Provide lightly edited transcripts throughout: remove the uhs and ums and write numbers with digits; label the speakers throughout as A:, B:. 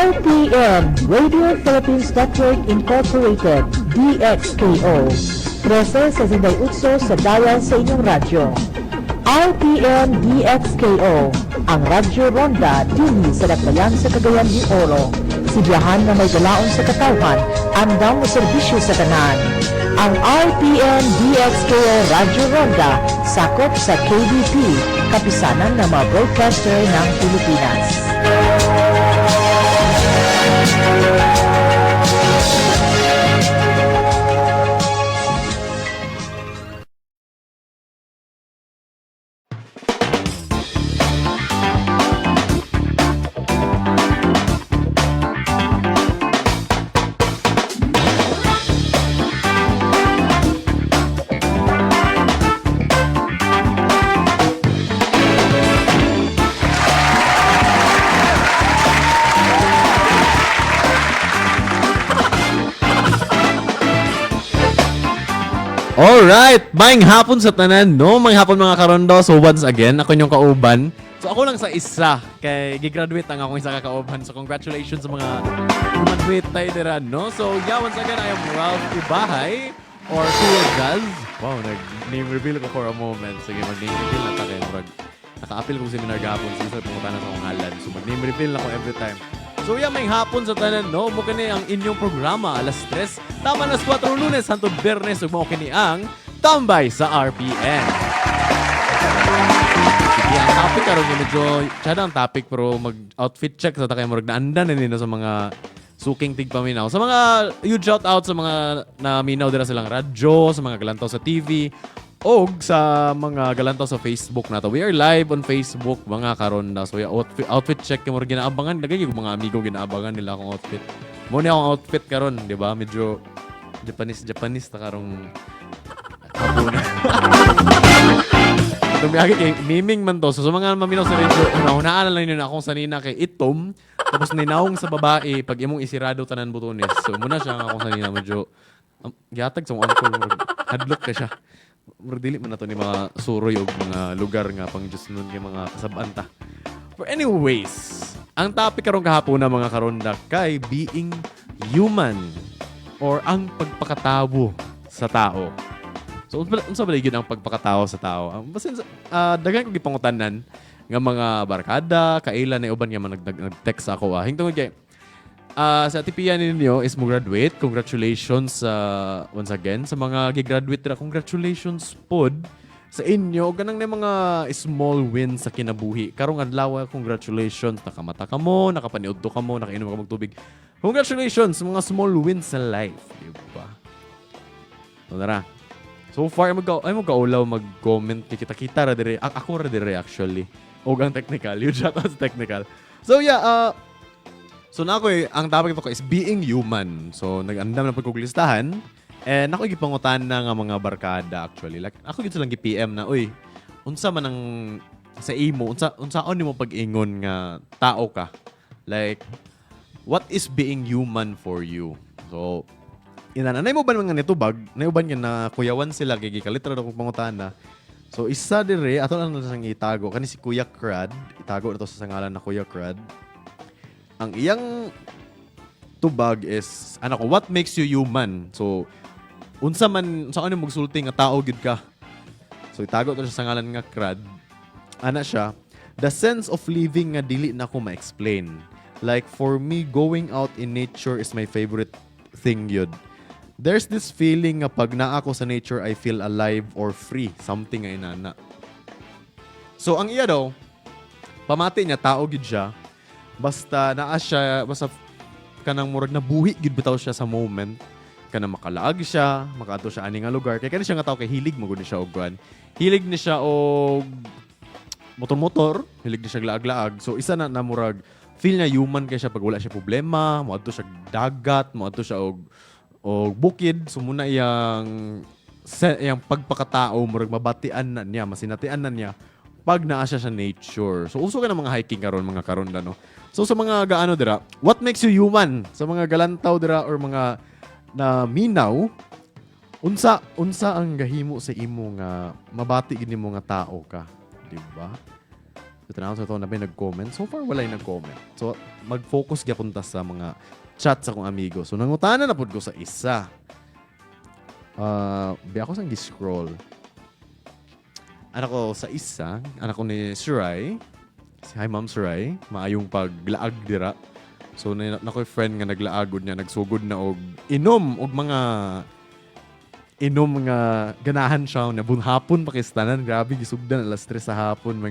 A: RPN, Radio Philippines Network Incorporated, DXKO. 13 sa Sinday Utso sa dial sa inyong radyo. RPN DXKO, ang Radyo Ronda dini sa Dakbayan sa Cagayan de Oro. Sibiyahan na may galaon sa katawan, andang mo serbisyo sa tanan. Ang RPN DXKO Radyo Ronda sakop sa KBP, kapisanan ng mga broadcaster ng Pilipinas.
B: Alright, maing hapon sa tanan, no? Maing hapon mga karondo. So once again, ako yung kauban. So ako lang sa isa, kay gigraduate ang akong isa kakauban. So congratulations sa mga graduate tayo dira, no? So yeah, once again, I am Ralph Ibahay or Kuya Jazz. Wow, nag-name reveal ko for a moment. Sige, mag-name reveal na tayo. Naka-appeal kong seminar gapon. Sige, pumunta na sa akong halan. So mag-name reveal na ko every time. So yeah, may hapon sa tanan, no? Mo kini ang inyong programa, alas 3. Tama na 4 Lunes, hantod Biyernes, ug mao kini ang Tambay sa RPN. Sige, ang topic karon medyo tsada ang topic pero mag-outfit check sa takay murag naandan na nino sa mga suking tigpaminaw. Sa mga huge shout out sa mga naminaw dira silang radyo, sa mga galantaw sa TV, og sa mga galantaw sa Facebook nato. We are live on Facebook mga karon na. So outfit check mo ginaabangan dagay yung mga amigo ginaabangan nila akong outfit. Mo ni akong outfit karon, di ba? Medyo Japanese ta karong hapon. Tumiyagi kay miming man to. So sa mga maminaw sa radio, una-unaan lang yun akong sanina kay itom. Tapos ninawong sa babae pag imong isirado tanan butones. So muna siya akong sanina medyo gihatag sa uncle hadlok ka siya. Dili man na to ni mga suroy o mga lugar nga pang Diyos nun kay mga kasabanta. But anyways, ang topic karong kahapon na mga karonda kay being human or ang pagpakatao sa tao. So, unsa ba yun ang pagpakatao sa tao? Basin dagan kong gipangutanan nga mga barkada, kailan na uban nga nag-text ako. Hingtong kay sa tipian ninyo is mo graduate. Congratulations once again sa mga gigraduate na. Congratulations pod sa inyo. Ganang na mga small wins sa kinabuhi. Karong adlaw, congratulations. Nakamata ka mo, nakapaniudto ka mo, nakainom ka magtubig. Congratulations sa mga small wins sa life. Diba? So, tara. So far, ay mo kaulaw mag-comment. Kita-kita ra dire. Ako ra dire actually. O ang technical. You shout out technical. So yeah, so na ako ang topic ito ko is being human. So nag-andam na pagkuglistahan. And ako gipangutan na nga mga barkada actually. Like ako gito lang gi-PM na, uy, unsa man ang sa imo, unsaon nimo pag-ingon nga tao ka? Like what is being human for you? So inananay mo ba mga nitubag? Nayuban nga na kuyawan sila kay gikalitra ako pangutan na. So isa dire ato lang sang itago kani si Kuya Crad. Itago na to sa ngalan na Kuya Crad. Ang iyang tubag is what makes you human? So unsa man sa ano magsulti nga tao gyud ka. So itago to siya sa ngalan nga Crad. Ana siya, the sense of living nga dili na ko ma-explain. Like for me, going out in nature is my favorite thing yun. There's this feeling nga pag naa ako sa nature, I feel alive or free. Something nga inana. So ang iya daw, pamati niya, tao gyud siya. Basta naa siya, basta kanang murag nabuhi gid bitaw siya sa moment. Kanang makalaag siya, makaadto siya ani nga lugar. Kay kani siya nga tao kay hilig magud ni siya og guan. Hilig ni siya og motor-motor, hilig ni siya laag-laag. So isa na murag feel niya human kay siya pag wala siya problema, moadto siya dagat, moadto siya og bukid. So muna iyang pagpakatao murag mabatian na niya, masinatian na niya pag naa siya sa nature. So uso ka ng mga hiking karon mga karon no. So sa mga gaano dira, what makes you human? Sa mga galantaw dira or mga na minaw, unsa ang gahimo sa imo nga mabati gid nimo nga tao ka, di ba? So, tanaw sa ito na may nag-comment. So far, wala yung nag-comment. So, mag-focus gyapon ta sa mga chat sa kong amigo. So, nangutanan na po ko sa isa. Biya ako sang gi-scroll. Anak ko sa isa, anak ko ni Shirai. Hi, Ma'am Shirai. Maayong paglaag dira. So, nakoy friend nga naglaagod niya, nagsugod na og inom nga ganahan siya na hapon pakistanan. Grabe, gisugdan alas 3 sa hapon.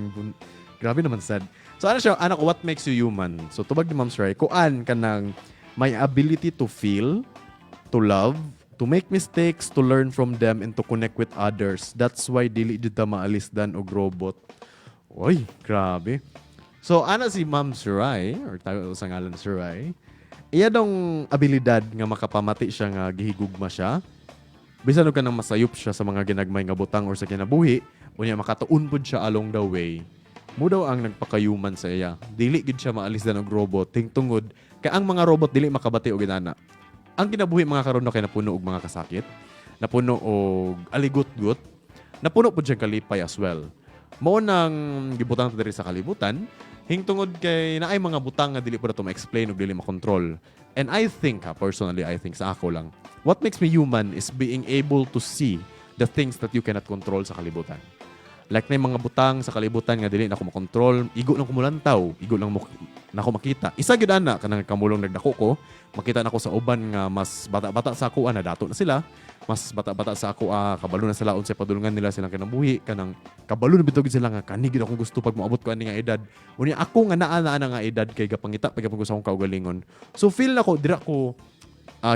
B: Grabe naman sad. So, ano siya, anak ko, what makes you human? So, tubag ni Ma'am Shirai, kuan ka ng may ability to feel, to love, to make mistakes, to learn from them, and to connect with others. That's why dili jud ta maalis dan og robot. Oy, grabe. So, ana si Ma'am Shirai, or tawag sa ngalan Shirai, iya dong abilidad nga makapamati siya nga gihigugma siya. Bisan og kanang masayop siya sa mga ginagmay nga butang or sa kinabuhi, unya makatuon pud siya along the way. Mo daw ang nagpakayuman sa iya. Dili gid siya maalis dan og robot, tingtungod kay ang mga robot dili makabati og inana. Ang kinabuhi mga karon na kay napuno og mga kasakit, napuno og aligot-got, napuno pud siyang kalipay as well. Mao nang gibutang ta diri sa kalibutan, hingtungod kay naay mga butang nga dili pud nato ma-explain ug dili ma-control. And I think, personally, I think sa ako lang, what makes me human is being able to see the things that you cannot control sa kalibutan. Like na mga butang sa kalibutan nga dili na ko makontrol, igo lang ko mulantaw, igo lang na ako makita. Isa gyud ana kanang kamulong nagdako ko, makita na ko sa uban nga mas bata-bata sa ako na dato na sila, mas bata-bata sa ako kabalo na sila unsay padulungan nila silang kinabuhi, kanang kabalo na bitog sila nga kani gid akong gusto pag moabot ko ani nga edad. Unya ako nga naa na nga edad kay gapangita pag gusto akong kaugalingon. So feel na ko dira ko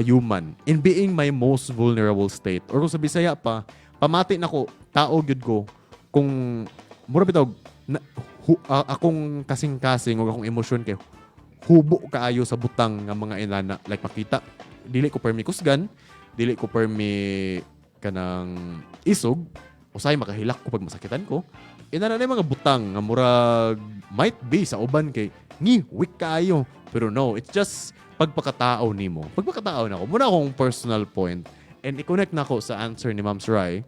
B: human in being my most vulnerable state. Or kung sa Bisaya pa, pamati na ko, tao gyud ko kung mura bitaw akong kasing-kasing o akong emosyon kay hubo kaayo sa butang nga mga inana, like makita dili ko permi kusgan, dili ko permi kanang isog usay makahilak ko pag masakitan ko. Inana na mga butang nga murag might be sa uban kay weak kaayo, pero no, it's just pagpakatao nimo. Pagpakatao nako muna akong personal point, and i-connect nako sa answer ni Ma'am Shirai.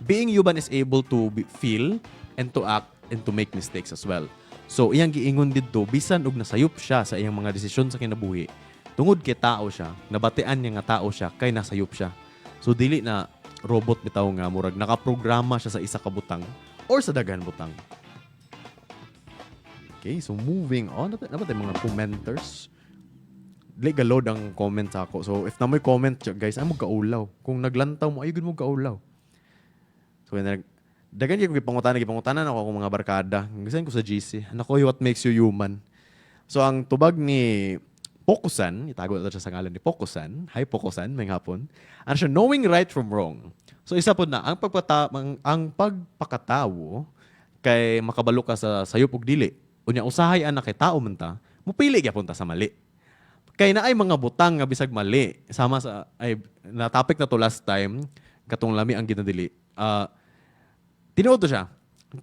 B: Being human is able to feel and to act and to make mistakes as well. So, iyang giingon dito, bisan og nasayop siya sa iyang mga desisyon sa kinabuhi, tungod kay tao siya, nabatian niya nga tao siya, kay nasayop siya. So, dili na robot bitaw nga, murag nakaprograma siya sa isa ka butang or sa daghan butang. Okay, so moving on. Dapat mga commenters. Dili galod ang comment ako. So, if na may comment, guys, ay mo kaulaw. Kung naglantaw mo, ay good mo kaulaw. So, dagan yung gipangutanan ako akong mga barkada. Gusto ko sa GC. Nako, what makes you human? So, ang tubag ni Pokusan, itago na siya sa ngalan ni Pokusan. Hi, Pokusan, may hapon. Ano siya, knowing right from wrong. So, isa po na, ang pagpakatawo kay makabalo ka sa sayop ug dili. Unya, usahay anak kay tao man ta, mupili gyapon ta sa mali. Kay na ay mga butang nga bisag mali. Sama sa, na topic na to last time, katong lami ang ginadili. Tinuod siya.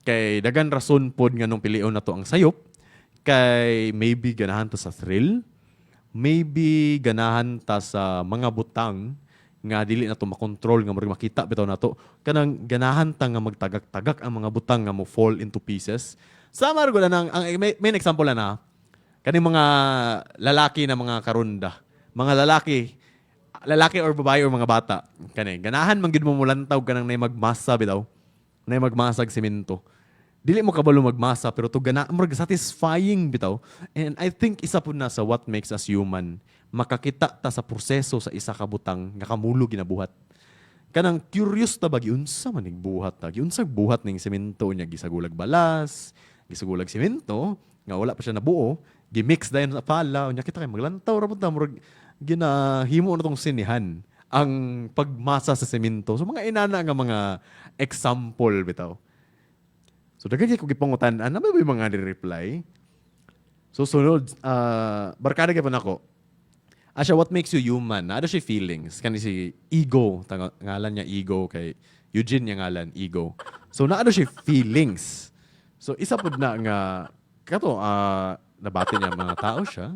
B: Kay dagan rason pod nga nung pilion na to ang sayop. Kay maybe ganahan ta sa thrill. Maybe ganahan ta sa mga butang nga dili na to makontrol nga murag makita bitaw nato. Kanang ganahan ta nga magtagak-tagak ang mga butang nga mo fall into pieces. Sama ro ang may example na kaning mga lalaki na mga karunda. Mga lalaki or babae or mga bata. Kani ganahan man gid mo mulantaw kanang nay magmasa bitaw. Nay magmasag semento. Dili mo kabalo magmasa pero to gana murag satisfying bitaw. And I think isa po na sa what makes us human. Makakita ta sa proseso sa isa ka butang nga kamulo ginabuhat. Kanang curious ta ba giunsa man buhat ta? Giunsa buhat ning semento nya gisagulag balas, gisagulag semento nga wala pa siya nabuo, gimix dayon sa pala unya kita kay maglantaw ra pud ta murag ginahimo na tong sinihan ang pagmasa sa semento. So mga inana nga mga example bitaw. So daghan ko gipangutan, ano ba yung mga ni-reply? So sunod, barkada gyapon ako. Asya, what makes you human? Ano siya feelings? Kani si Ego, ngalan niya Ego, kay Eugene niya ngalan, Ego. So naano siya feelings? So isa pod na nga, kato, nabati niya mga tao siya,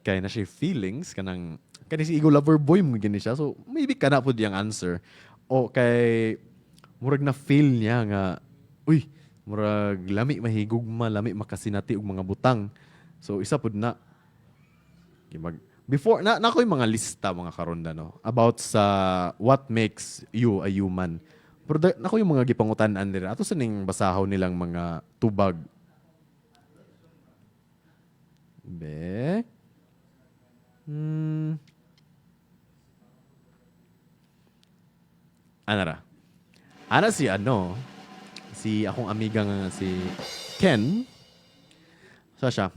B: kay na siya feelings, kani si Ego lover boy mo gini siya. So maybe kana pod yung answer. O kay, murag na feel niya nga, uy, Murag lami mahigugma, lami makasinati og mga butang. So isa pud na before na ko'y mga lista mga karonda no about sa what makes you a human. Pero na ko yung mga gipangutan-an nila. Ato sa ning basahaw nilang mga tubag. Be. Anara. Ana si si akong amiga nga si Ken. So siya,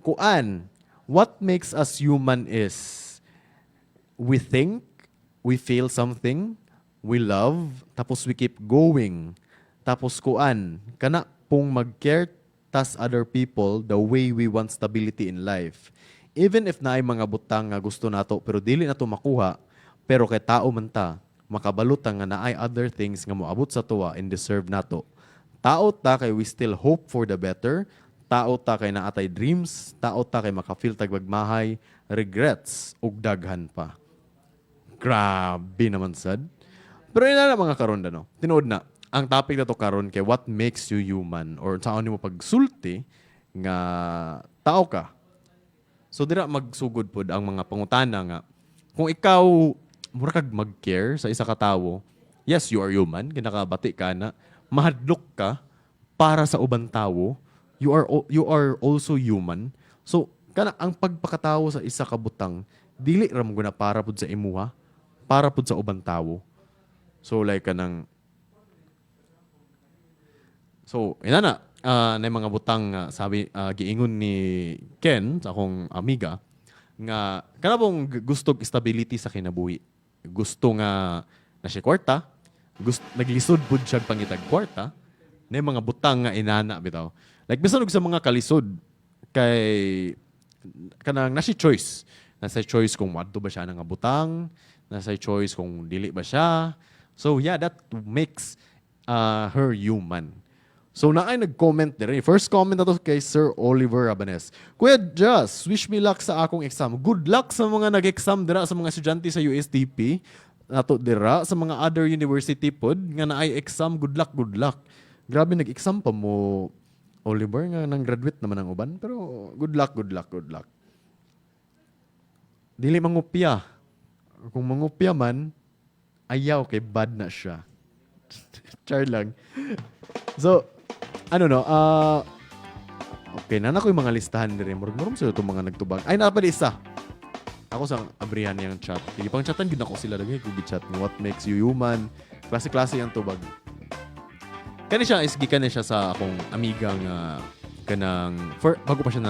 B: kuan, what makes us human is we think, we feel something, we love, tapos we keep going. Tapos kuan, kana pong mag-care tas other people the way we want stability in life. Even if naay mga butang nga gusto nato pero dili nato makuha, pero kay tao man ta, makabalot ta nga naay other things nga moabot sa tuwa and deserve nato. Tao ta kay we still hope for the better. Tao ta kay naatay dreams. Tao ta kay makafeel tagmagmahay, regrets, ug daghan pa. Grabe naman sad. Pero ina na mga karon no. Tinuod na. Ang topic na to karon kay what makes you human or saan mo pagsulti nga tao ka. So dira magsugod pod ang mga pangutana nga kung ikaw mura kag mag-care sa isa ka tawo, yes, you are human, kinakabati ka na, mahadlok ka para sa ubang tawo, you are also human. So kana ang pagpakatawo sa isa ka butang dili ra mo guna para pud sa imuha, para pud sa ubang tawo. So like kanang so ina na na mga butang sabi giingon ni Ken sa akong amiga nga kana pong gusto stability sa kinabuhi. Gusto nga na siya kwarta, naglisod pud siya pangitag kwarta, na mga butang nga inana bitaw. Like bisan og sa mga kalisod kay kanang nasi choice. Nasa choice kung wadto ba siya nga butang, nasa choice kung dili ba siya. So yeah, that makes her human. So naay nag-comment din. First comment na to kay Sir Oliver Rabanes. Kuya Just, wish me luck sa akong exam. Good luck sa mga nag-exam dira sa mga estudyante sa USTP. Nato dira sa mga other university pod nga naay exam. Good luck, good luck. Grabe nag-exam pa mo, Oliver, nga nang graduate naman ang uban. Pero good luck, good luck, good luck. Dili mangupya. Kung mangupya man, ayaw kay bad na siya. Char lang. So, okay, na ko yung mga listahan din. Murag-murag sila itong mga nagtubag. Ay, napali isa. Ako sa abrihan niyang chat. Hindi pang chatan, gina ko sila. Lagi ko chat ng what makes you human. Klase-klase yung tubag. Kani siya, isgikan niya siya sa akong amigang bago pa siya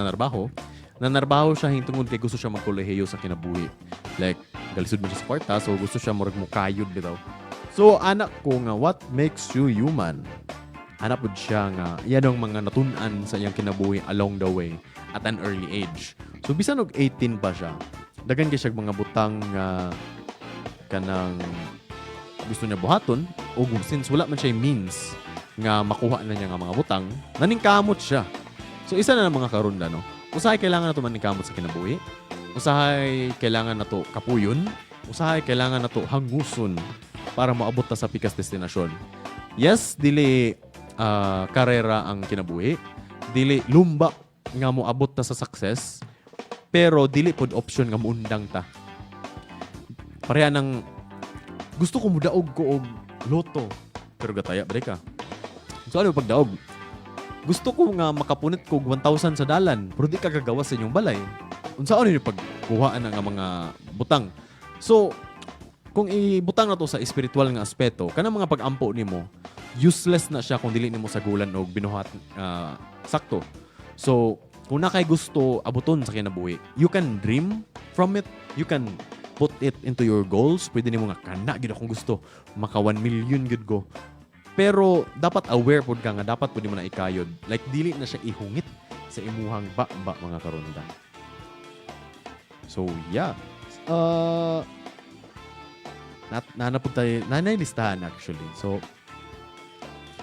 B: nanarbaho siya hintungod kay gusto siya magkolehiyo sa kinabuhi. Like, galisod mo siya sa kwarta, so gusto siya murag mukayod bitaw. So, anak ko nga, what makes you human? Anak po siya nga, yan ang mga natunan sa iyang kinabuhi along the way at an early age. So, bisan og 18 pa siya, dagan kay siya mga butang kanang gusto niya buhaton, o since wala man siya means nga makuha na niya nga mga butang, naningkamot siya. So, isa na ng mga karunda, no? Usahay kailangan na ito maningkamot sa kinabuhi. Usahay kailangan na ito kapuyon. Usahay kailangan na ito hanguson para maabot na sa pikas destinasyon. Yes, dili karera ang kinabuhi. Dili lumba nga mo abot ta sa success. Pero dili pod option nga muundang ta. Pareha ng gusto ko mudaog ko og loto. Pero gataya ba ka? So ano pagdaog? Gusto ko nga makapunit ko 1,000 sa dalan. Pero di ka gagawas sa inyong balay. Unsaon yung pagkuhaan nga mga butang. So, kung ibutang na to sa spiritual nga aspeto, kanang mga pag-ampo nimo, useless na siya kung dili nimo sagulan og binuhat sakto. So, kung na kay gusto abuton sa kinabuhi, you can dream from it, you can put it into your goals. Pwede nimo nga kana gid akong gusto maka 1 million gid ko. Pero dapat aware pod ka nga dapat pud mo na ikayod. Like dili na siya ihungit sa imuhang ba mga karonda. So, yeah. Nanapod tayo, listahan actually. So,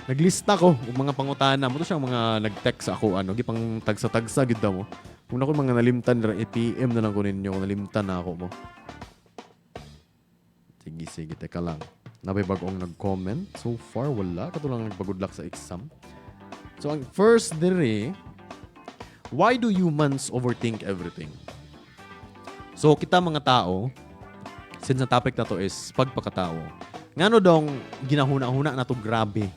B: naglista ko ng mga pangutana. Mo to siyang mga nag-text ako, gipang tagsa-tagsa, gid mo. Kung ako mga nalimtan, ATM na lang ko ninyo, kung nalimtan na ako mo. Sige, teka lang. Nabay bagong nag-comment. So far, wala. Kato lang nagpagudlak sa exam. So ang first diri, why do humans overthink everything? So kita mga tao, since ang topic na to is pagpakatao, ngano dong ginahuna-huna na to grabe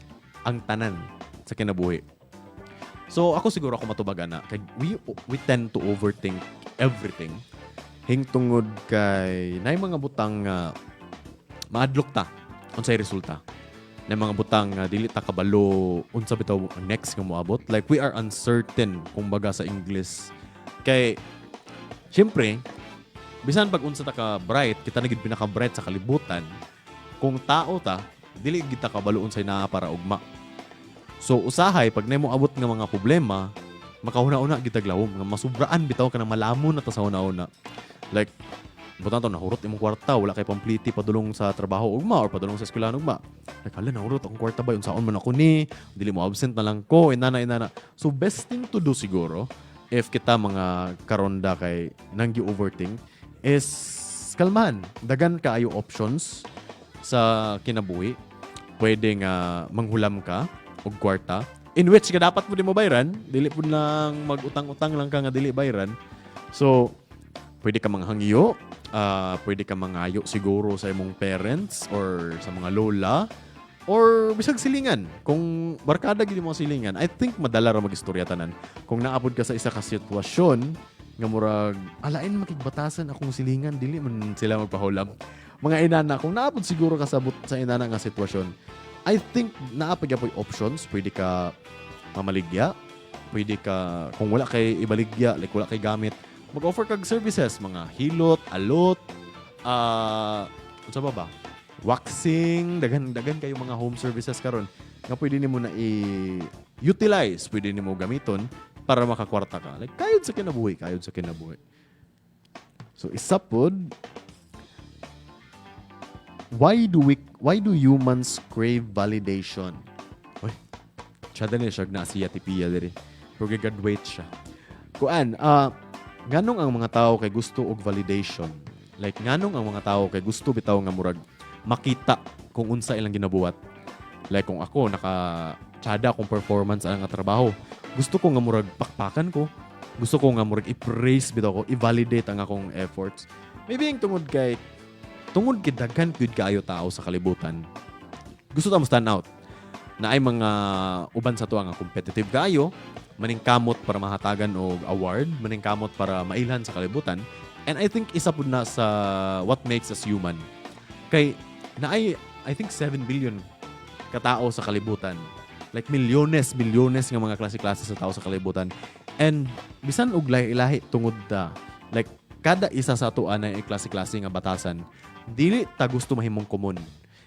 B: ang tanan sa kinabuhi. So ako siguro ako matubagan na kay we tend to overthink everything. Hingtungod kay nay mga butang maadlok ta unsay resulta. Nay mga butang dili ta kabalo unsa bitaw ang next nga moabot. Like we are uncertain kumbaga sa English. Kay syempre bisan pag unsa ta ka bright, kita na gid pinaka bright sa kalibutan. Kung tao ta, dili gid ta kabalo unsay naa para ugma. So usahay pag nay mo abot nga mga problema, makahuna-una gid taglawom nga masubraan bitaw ka na malamon na ta sa una-una. Like butan to nahurot imong kwarta, wala kay pampliti padulong sa trabaho ugma or padulong sa eskwelahan ugma. Like hala nahurot akong kwarta ba unsaon man ako ni, dili mo absent na lang ko, inana. So best thing to do siguro if kita mga karonda kay nanggi overthink is kalmahan. Dagan kaayo options sa kinabuhi. Pwede nga manghulam ka og kwarta in which ka dapat mo di mo bayran, dili pud lang mag-utang-utang lang ka nga dili bayran. So pwede ka manghangiyo, pwede ka mangayo siguro sa imong parents or sa mga lola or bisag silingan. Kung barkada gid mo silingan, I think madala ra magistorya tanan. Kung naapod ka sa isa ka sitwasyon nga murag alain makigbatasan akong silingan, dili man sila magpahulam. Mga inana, kung naapod siguro ka sa inana nga sitwasyon, I think naapod ka po options. Pwede ka mamaligya, pwede ka, kung wala kay ibaligya, like wala kay gamit, mag-offer kag services, mga hilot, alot, unsa ba? Waxing, dagan kayo mga home services karon nga pwede nimo na i-utilize, pwede nimo gamiton para makakwarta ka. Like kayod sa kinabuhi. So isa pod, why do humans crave validation? Oy, siya din siya na siya tipiya diri. Pero graduate siya. Kuan, nganong ang mga tao kay gusto og validation? Like nganong ang mga tao kay gusto bitaw nga murag makita kung unsa ilang ginabuhat. Like kung ako naka-tsada akong performance ang trabaho, gusto ko nga murag pakpakan ko. Gusto ko nga murag i-praise bitaw ko, i-validate ang akong efforts. Maybe yung tungod kay daghan gyud kaayo tao sa kalibutan. Gusto ta mo stand out. Na ay mga uban sa tuwa nga competitive kaayo, maningkamot para mahatagan og award, maningkamot para mailhan sa kalibutan. And I think isa pud na sa what makes us human. Kay I think 7 billion katao sa kalibutan. Like milyones nga mga klase-klase sa tao sa kalibutan. And bisan og lahi-lahi tungod da. Like kada isa sa ato na klase-klase nga batasan, dili ta gusto mahimong common.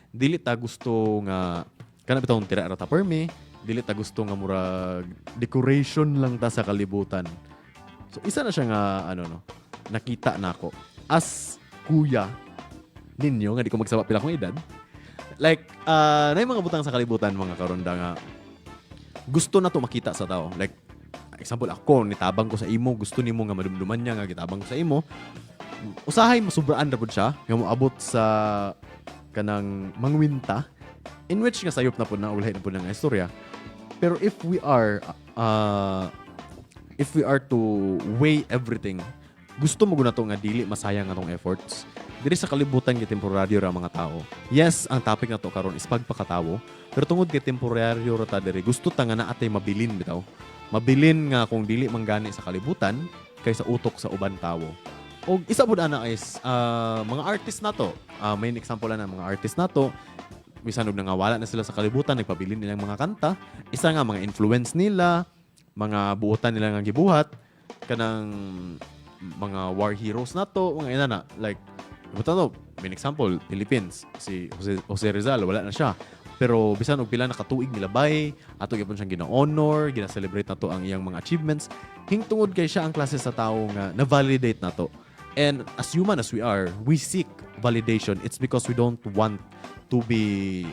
B: Dili ta gusto nga kana bitong tira ra ta permi, dili ta gusto nga murag decoration lang ta sa kalibutan. So isa na siya nga nakita nako as kuya ninyo nga di ko magsaba pila kong edad. Like na mga butang sa kalibutan mga karonda nga gusto na to makita sa tao. Like example ako nitabang ko sa imo, gusto nimo nga madumduman niya nga gitabang ko sa imo. Usahay masubraan ra pud siya nga moabot sa kanang mangwinta in which nga sayop na pud na ulay na pud nga istorya. Pero if we are to weigh everything, gusto mo guna to nga dili masayang atong efforts. Diri sa kalibutan gi temporaryo ra mga tao. Yes, ang topic na to karon is pagpakatawo, pero tungod kay temporaryo ra ta diri, gusto ta nga naatay mabilin bitaw. Mabilin nga kung dili manggani sa kalibutan kaysa utok sa uban tawo. Og isa pud ana is mga artist nato. Main example na mga artist nato, bisan og nangawala na sila sa kalibutan, nagpabilin nilang mga kanta. Isa nga mga influence nila, mga buotan nila nga gibuhat, kanang mga war heroes nato, mga inana like butan main example Philippines, si Jose Rizal wala na siya. Pero bisan og pila na katuig nilabay, ato gyapon siyang gina-honor, gina-celebrate nato ang iyang mga achievements. Hingtungod kay siya ang klase sa tawo nga na-validate nato. And as human as we are, we seek validation. It's because we don't want to be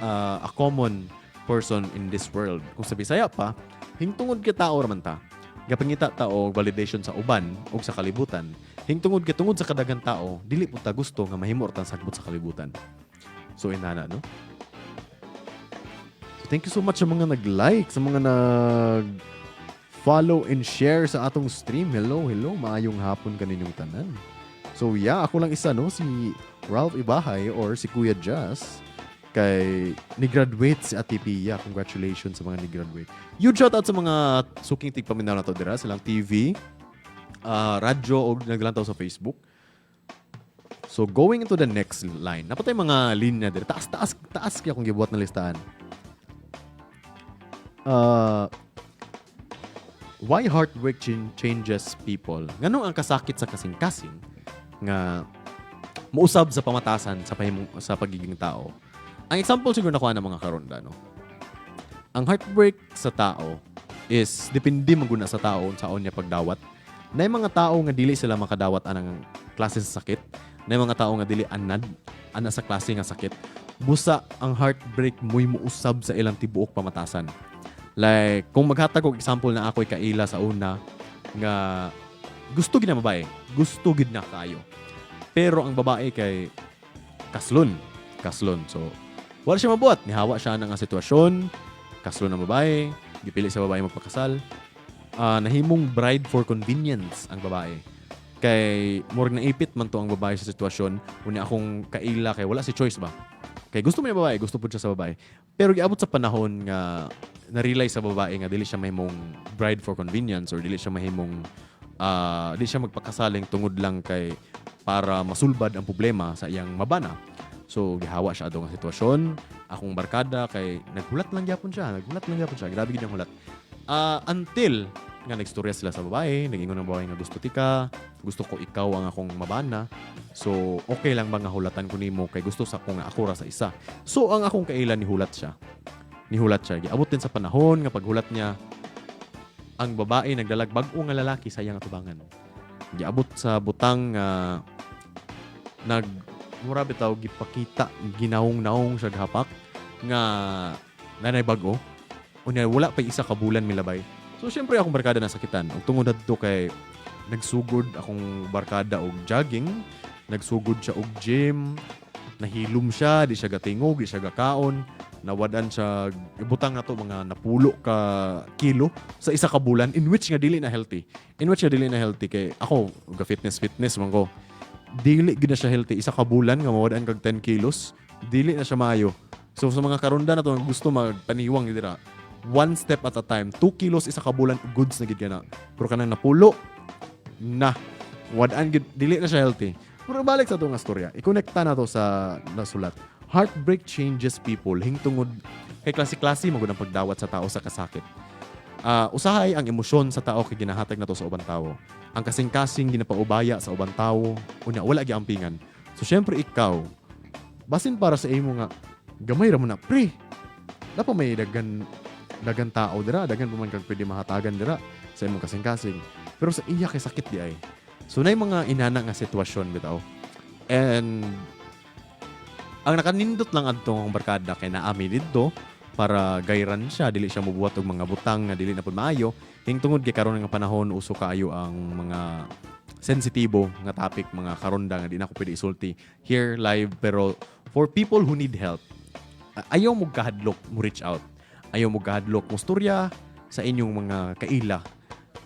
B: a common person in this world. Kung sa Bisaya pa, hingtungod kay tao raman ta. Gapangita ta og validation sa uban o sa kalibutan. Hingtungod kay tungod sa kadagang tao, dili po ta gusto nga mahimo ta sagbot sa kalibutan. So inana no? So thank you so much sa mga nag-like, sa mga nag-follow and share sa atong stream. Hello, hello. Maayong hapon kaninyong tanan. So yeah, ako lang isa, no? Si Ralph Ibahay or si Kuya Jazz. Kay ni-graduate si Ate Pia. Congratulations sa mga ni-graduate. Huge shoutout sa mga suking tigpaminaw na to dira. Silang TV, radyo o naglantaw sa Facebook. So going into the next line. Napatay mga linya dira. Taas kaya kung gibuhat na listahan. Why heartbreak changes people? Nganong ang kasakit sa kasing-kasing nga muusab sa pamatasan sa pagiging tao? Ang example siguro nakuha ng mga karonda, no? Ang heartbreak sa tao is depende maguna sa tao saon niya pagdawat. Na mga tao nga dili sila makadawat anang klase sa sakit, na mga tao nga dili ana sa klase nga sakit. Busa ang heartbreak mo'y muusab sa ilang tibuok pamatasan. Like kung maghatag og example na ako'y kaila sa una nga gusto gid na babae, gusto gid na kayo. Pero ang babae kay kaslon. So wala siya mabuhat. Nihawa siya ng sitwasyon. Kaslo ng babae. Gipili sa babae magpakasal. Nahimong bride for convenience ang babae. Kay murag naipit man to ang babae sa sitwasyon. Una akong kaila kay wala si choice ba? Kay gusto mo yung babae. Gusto po siya sa babae. Pero giabot sa panahon nga na-realize sa babae nga dili siya mahimong bride for convenience or dili siya mahimong dili siya magpakasaling tungod lang kay para masulbad ang problema sa iyang mabana. So, gihawa siya adong sitwasyon. Akong barkada kay naghulat lang gyapon siya. Grabe gid ang hulat. Until nga nagstorya sila sa babae, nagingon ang babae nga gusto tika, gusto ko ikaw ang akong mabana. So, okay lang ba nga hulatan ko nimo kay gusto sa ko nga ako ra sa isa. So, ang akong kailan nihulat siya. Giabot din sa panahon nga paghulat niya ang babae nagdalag bag-o nga lalaki sa iyang atubangan. Giabot sa butang mura bitaw gipakita ginawong-nawong siya hapak nga nanay bag-o unya wala pa isa ka bulan milabay. So syempre akong barkada nasakitan ug tungod adto kay nagsugod akong barkada og jogging, nagsugod siya og gym, nahilom siya, di siya gatingog, di siya gakaon, nawadan siya ibutang nato mga napulo ka kilo sa isa ka bulan in which nga dili na healthy kay ako ga fitness man ko. Dili gid na siya healthy. Isa ka bulan nga mawadaan kag 10 kilos. Dili na siya maayo. So sa mga karonda na to gusto magpaniwang dira. One step at a time. 2 kilos isa ka bulan goods na gid kana. Pero kanang napulo na wadaan gid dili na siya healthy. Pero balik sa to nga storya. I-connecta na to sa nasulat. Heartbreak changes people. Hingtungod kay klase-klase magud ang pagdawat sa tao sa kasakit. Usahay ang emosyon sa tao kay ginahatag na to sa ubang tao. Ang kasing-kasing ginapaubaya sa ubang tao, unya wala giampingan. So syempre ikaw, basin para sa imo nga gamay ra mo na pre. Dapat may dagan tao dira, dagan pa man kag pwede mahatagan dira sa imong kasing-kasing. Pero sa iya kay sakit di ay. So nay mga inana nga sitwasyon bitaw. And ang nakanindot lang adto ang barkada kay naami didto para gayran siya, dili siya mubuhat og mga butang nga dili na pud maayo. Hingtungod kay karon nga panahon uso kaayo ang mga sensitibo nga topic, mga karonda nga di na ko pwede isulti here live. Pero for people who need help, ayaw mo kahadlok mo reach out. Ayaw mo kahadlok mo storya sa inyong mga kaila.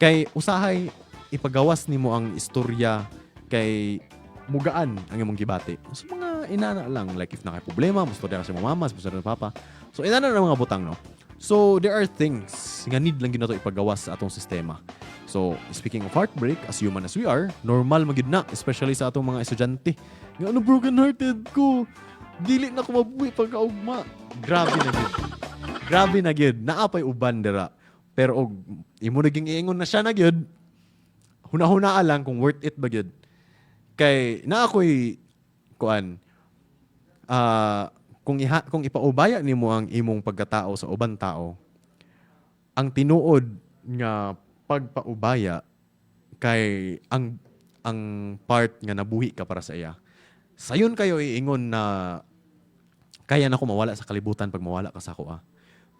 B: Kay usahay ipagawas nimo ang istorya kay mugaan ang imong gibati. So mga inana lang, like if na kay problema, gusto na si mama, gusto na papa. So inana na mga butang, no? So there are things nga need lang ginato ipagawas sa atong sistema. So speaking of heartbreak, as human as we are, normal magid na, especially sa atong mga estudyante. Nga ano broken hearted ko. Dili na ko mabuhi pagkaugma. Grabe na gid. Grabe na gid. Naapay uban dira. Pero og imo naging iingon na siya na gid. Huna-hunaa lang kung worth it ba gid. Kay na ako'y kuan kung ipaubaya nimo ang imong pagkatao sa ubang tao, ang tinuod nga pagpaubaya kay ang part nga nabuhi ka para sa iya. Sayon kayo iingon na kaya nako mawala sa kalibutan pag mawala ka sa ako.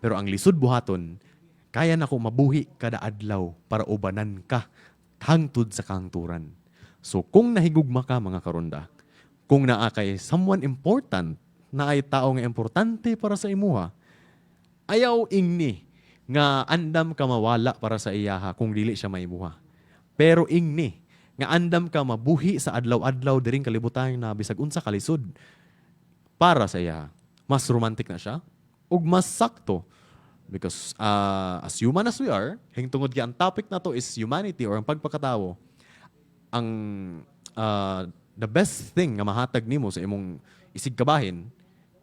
B: Pero ang lisod buhaton, kaya nako mabuhi kada adlaw para ubanan ka hangtod sa kangturan. So kung nahigugma ka mga karonda, kung naa kay someone important, na ay tao nga importante para sa imuha, Ayaw ingni nga andam ka mawala para sa iyaha kung dili siya maimuha. Pero ingni nga andam ka mabuhi sa adlaw-adlaw diring kalibutan na bisag unsa kalisod para sa iyaha. Mas romantic na siya ug mas sakto. Because as human as we are, hingtungod ang topic na to is humanity or ang pagpakatao. Ang the best thing nga mahatag nimo sa imong isigkabahin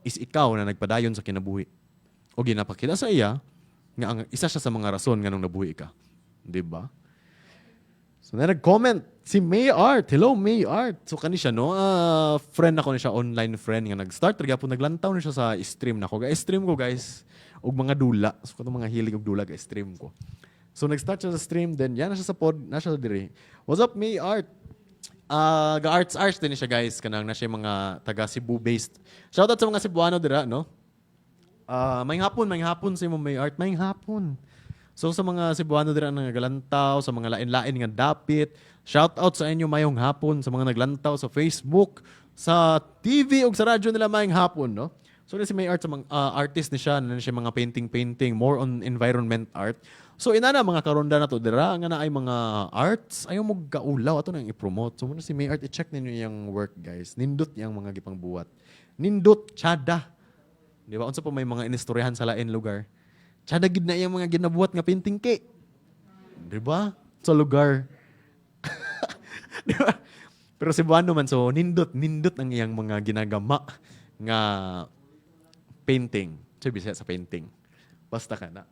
B: is ikaw na nagpadayon sa kinabuhi. O ginapakita sa iya nga ang isa siya sa mga rason nga nung nabuhi ka. Di ba? So na nag-comment si May Art. Hello May Art. So kani siya no, friend ako ni siya, online friend nga nag-start gyapon naglantaw na siya sa stream nako. Stream ko guys og mga dula. So katong mga hilig og dula stream ko. So nag-start siya sa stream then yan na siya sa pod, na siya dire. What's up May Art? Ga-arts din siya guys kanang na siya mga taga Cebu based. Shoutout sa mga Cebuano dira no. May hapon sa imong May Art, may hapon. So sa mga Cebuano dira nga naglantaw, sa mga lain-lain nga dapit, shoutout sa inyo mayong hapon sa mga naglantaw sa Facebook, sa TV ug sa radyo nila mayong hapon no. So si May Art sa mga artist ni siya, na siya mga painting, more on environment art. So inana mga karonda na to dira nga naay mga arts, ayaw mo gaulaw ato nang i-promote. So muna si May Art i-check ninyo yung work guys. Nindot yang mga gipang buhat. Nindot tsada. Di ba? Unsa pa may mga inistoryahan sa lain lugar. Tsada gid na yung mga ginabuhat nga painting ke. Di ba? Sa lugar. Di ba? Pero si Cebuano man so nindot ang iyang mga ginagama nga painting. So bisaya sa painting. Basta ka na.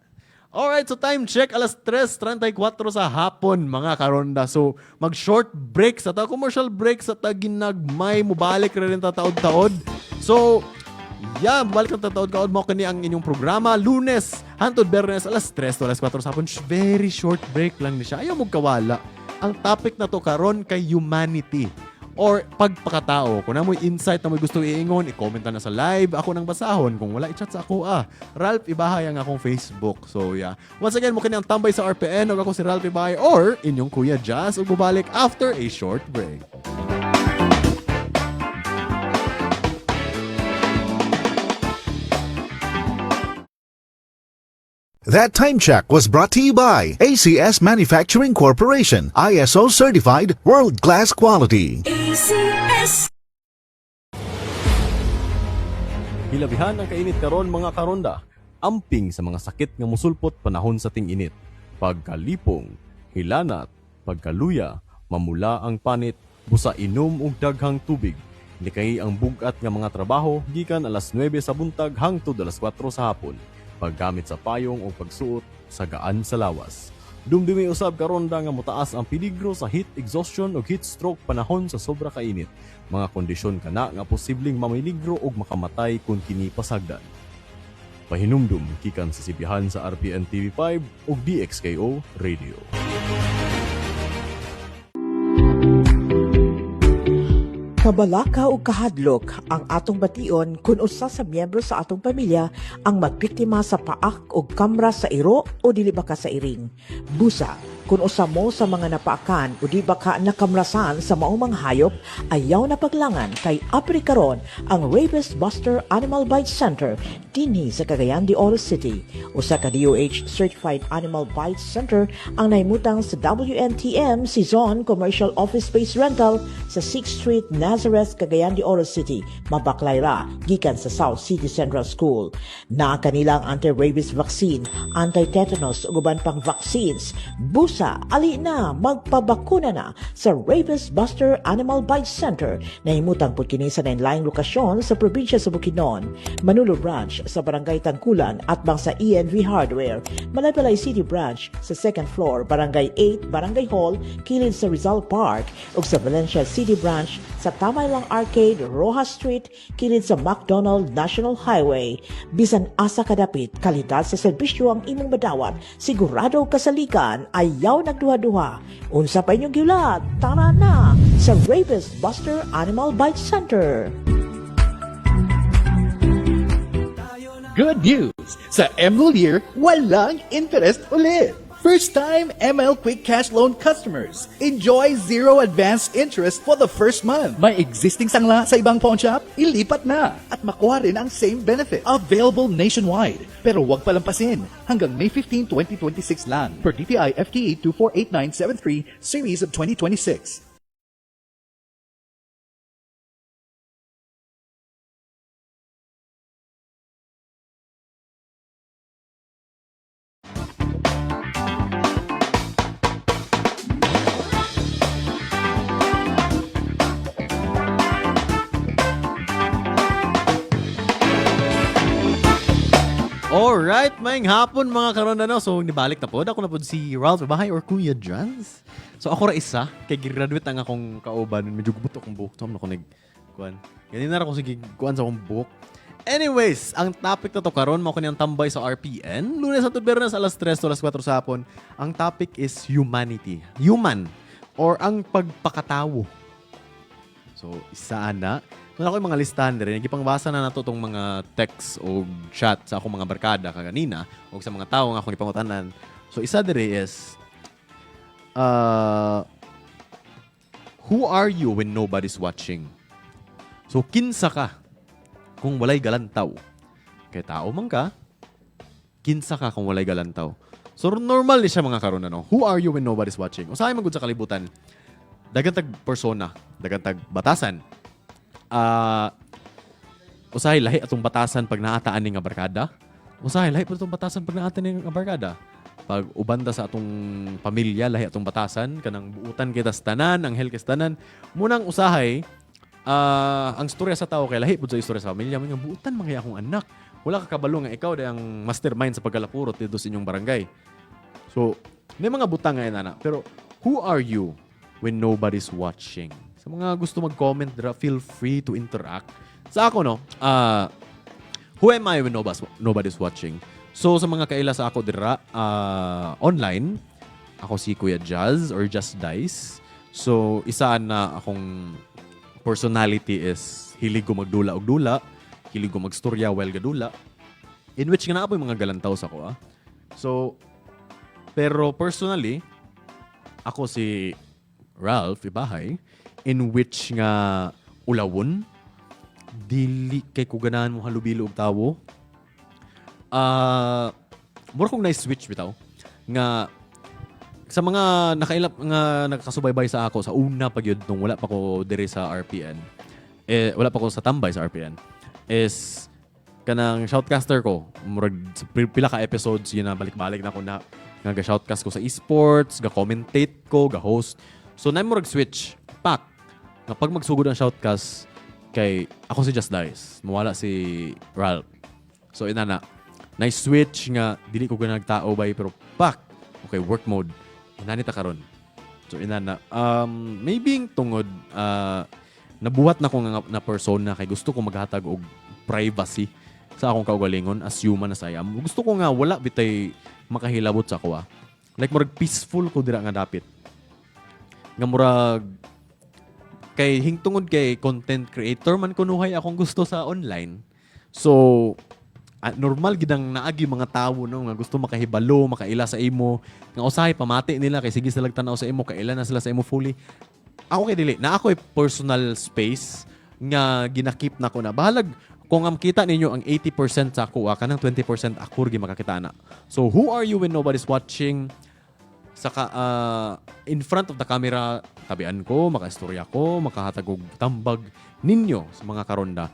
B: Alright, so time check. 3:34 sa hapon, mga karonda. So, mag-short break sa ta, commercial break sa ta, ginagmay, mubalik rin ta taod-taod. So, yeah, mubalik na taod-taod mo kani ang inyong programa. Lunes, hantod Bernes, 3 to 4 sa hapon. Very short break lang ni siya. Ayaw mo kawala. Ang topic na to karon kay humanity or pagpakatao. Kung na mo insight na mo gusto iingon, i-comment na sa live. Ako nang basahon. Kung wala, i-chat sa ako. Ralph Ibahay ang akong Facebook. So, yeah. Once again, mo kanyang tambay sa RPN. O ako si Ralph Ibahay or inyong Kuya Jazz. O bubalik after a short break.
C: That time check was brought to you by ACS Manufacturing Corporation, ISO certified, world-class quality.
D: ACS.
B: Hilabihan ang kainit karon mga karonda. Amping sa mga sakit nga musulpot panahon sa ting-init. Pagkalipong, hilanat, pagkaluya, mamula ang panit, busa inom og daghang tubig. Likay ang bugat nga mga trabaho gikan 9:00 sa buntag hangtod 4:00 sa hapon. Paggamit sa payong o pagsuot sa gaan sa lawas. Dumdumi usab karonda nga mutaas ang peligro sa heat exhaustion o heat stroke panahon sa sobra kainit. Mga kondisyon kana nga posibleng mamiligro o makamatay kung kini pasagdan. Pahinumdum gikan sa sibihan sa RPN TV5 ug DXKO Radio.
E: Kabalaka o kahadlok ang atong bation kung usa sa miyembro sa atong pamilya ang magbiktima sa paak o kamra sa iro o dili ba ka sa iring. Busa, kung usa mo sa mga napaakan o di ba ka nakamrasan sa maumang hayop, ayaw na paglangan kay apri karon ang Rabies Buster Animal Bite Center dinhi sa Cagayan de Oro City. Usa ka DOH Certified Animal Bite Center ang naimutang sa WNTM Season Commercial Office Space Rental sa 6th Street, Nazareth, Cagayan de Oro City, mabaklay ra gikan sa South City Central School. Naa kanila ang anti-rabies vaccine, anti-tetanus ug uban pang vaccines. Busa, ali na magpabakuna na sa Rabies Buster Animal Bite Center na himutang pud kini sa nainlaing lokasyon sa probinsya sa Bukidnon, Manolo Branch sa Barangay Tangkulan at bang sa ENV Hardware, Malaybalay City Branch sa 2nd floor, Barangay 8, Barangay Hall, kilid sa Rizal Park ug sa Valencia City Branch sa Tamaylang Arcade, Rojas Street, kilid sa McDonald National Highway. Bisan asa kadapit, kalidad sa serbisyo ang imong madawat, sigurado kasalikan, ayaw nagduha-duha. Unsa pa inyong giulat? Tara na sa Rabies Buster Animal Bite Center.
F: Good news! Sa Emerald Year, walang interest ulit!
D: First-time ML Quick Cash Loan customers, enjoy zero advance interest for the first month. May existing sangla sa ibang pawn shop? Ilipat na at makuha rin ang same benefit. Available nationwide. Pero huwag palampasin. Hanggang May 15, 2026 lang. Per DTI FTE 248973 Series of 2026.
B: Alright, maing hapon mga karon na no. So, nibalik na po. Ako na po si Ralph Bahay or Kuya Jans. So, ako ra isa. Kay graduate ang akong kauban. Medyo gubot akong buhok. So, ako nag-kuhan. Ganyan na ako sige kuhan sa akong buhok. Anyways, ang topic na to karon mo ko niyang tambay sa RPN. Lunes at Biyernes alas 3 to alas 4 sa hapon. Ang topic is humanity. Human. Or ang pagpakatawo. So, isa na. Kung ako yung mga listahan rin, ipangbasa na nato itong mga text o chat sa akong mga barkada kaganina o sa mga tao nga akong ipangutanan. So, isa dire is, who are you when nobody's watching? So, kinsa ka kung walay galantaw? Kaya tao man ka, kinsa ka kung walay galantaw? So, normal ni siya mga karon ano. Who are you when nobody's watching? Usahay magud sa kalibutan, dagantag persona, dagantag batasan. Usahay lahi atong batasan pag naataan ni nga barkada. Usahay lahi atong batasan pag naataan ni nga barkada. Pag ubanda sa atong pamilya, lahi atong batasan kanang buutan kita sa tanan, ang hel sa tanan. Munang usahay, ang istorya sa tao kay lahi pud sa istorya sa pamilya, mga buutan mga akong anak. Wala ka kabalo nga ikaw day ang mastermind sa pagkalapurot dito sa inyong barangay. So, may mga butang nga inana. Pero who are you when nobody's watching? Sa mga gusto mag-comment, feel free to interact. Sa ako, no, who am I when nobody's watching? So, sa mga kaila sa ako dira, online, ako si Kuya Jazz or Just Dice. So, isa na akong personality is hilig ko magdula og dula, hilig ko magstorya while gadula, in which nga na po yung mga galantaw sa ko. So, pero personally, ako si Ralph Ibahay, in which nga ulawon, dili kay kuganahan mo halubilo og tawo. Mura kong na-switch bitaw nga sa mga nakailap nga nakasubaybay sa ako sa una pag yun nung wala pa ko dire sa RPN. Wala pa ko sa tambay sa RPN. Is kanang shoutcaster ko. Murag pila ka episodes yun na balik-balik na ako na nga ga-shoutcast ko sa esports, ga-commentate ko, ga-host. So na murag switch pack. Na pag magsugod ang shoutcast kay ako si Just Dice, mawala si Ralph. So ina na switch nga dili ko nagtao bay pero pak. Okay, work mode. Inani ta karon. So ina na maybe tungod nabuhat na ko nga na persona kay gusto ko maghatag og privacy sa akong kaugalingon as human as I am. Gusto ko nga wala bitay makahilabot sa ako. Like murag peaceful ko dira nga dapit. Nga murag kay hingtungod kay content creator man kunuhay akong gusto sa online. So normal gid ang naagi mga tawo no nga gusto makahibalo, makaila sa imo, nga usahay pamati nila kay sige sila tanaw sa imo, kaila na sila sa imo fully. Ako kay dili, na ako personal space nga ginakip na ko na. Bahalag kung am kita ninyo ang 80% sa ako, kanang 20% ako gi makakita na. So who are you when nobody's watching? Saka in front of the camera, tabian ko, makaistorya ko, makahatag og tambag ninyo sa mga karonda.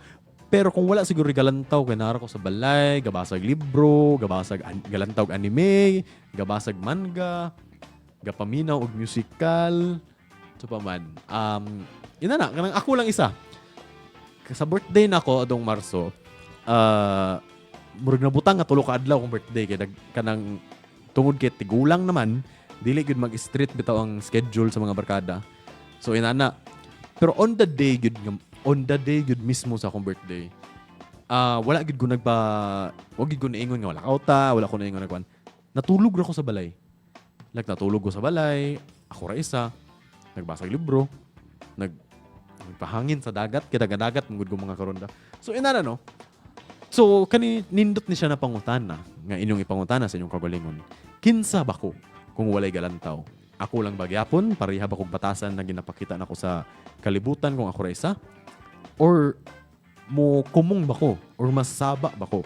B: Pero kung wala siguro galantaw, kaya nara ko sa balay, gabasag libro, gabasag galantaw og anime, gabasag manga, gapaminaw og musical, so pa man. Ina na, kanang ako lang isa. Sa birthday na ko adong Marso, murag nabutang nga tulo ka adlaw kong birthday kay kanang tungod kay tigulang naman. Dili gud mag-street bitaw ang schedule sa mga barkada. So inana. Pero on the day gud mismo sa akong birthday. Wala gud ko wag gud ko naingon nga wala kauta, wala ko naingon nagwan. Natulog ra ko sa balay. Like natulog ko sa balay, ako ra isa, nagbasag libro, nagpahangin sa dagat, kaya dagat mangud ko mga karonda. So inana no. So kani nindot ni siya na pangutana nga inyong ipangutana sa inyong kagalingon. Kinsa ba ko kung walay galantaw. Ako lang bagyapon, pareha ba kong batasan na ginapakita na ko sa kalibutan kung ako ra isa? Or mo kumong ba ko? Or masaba ba ko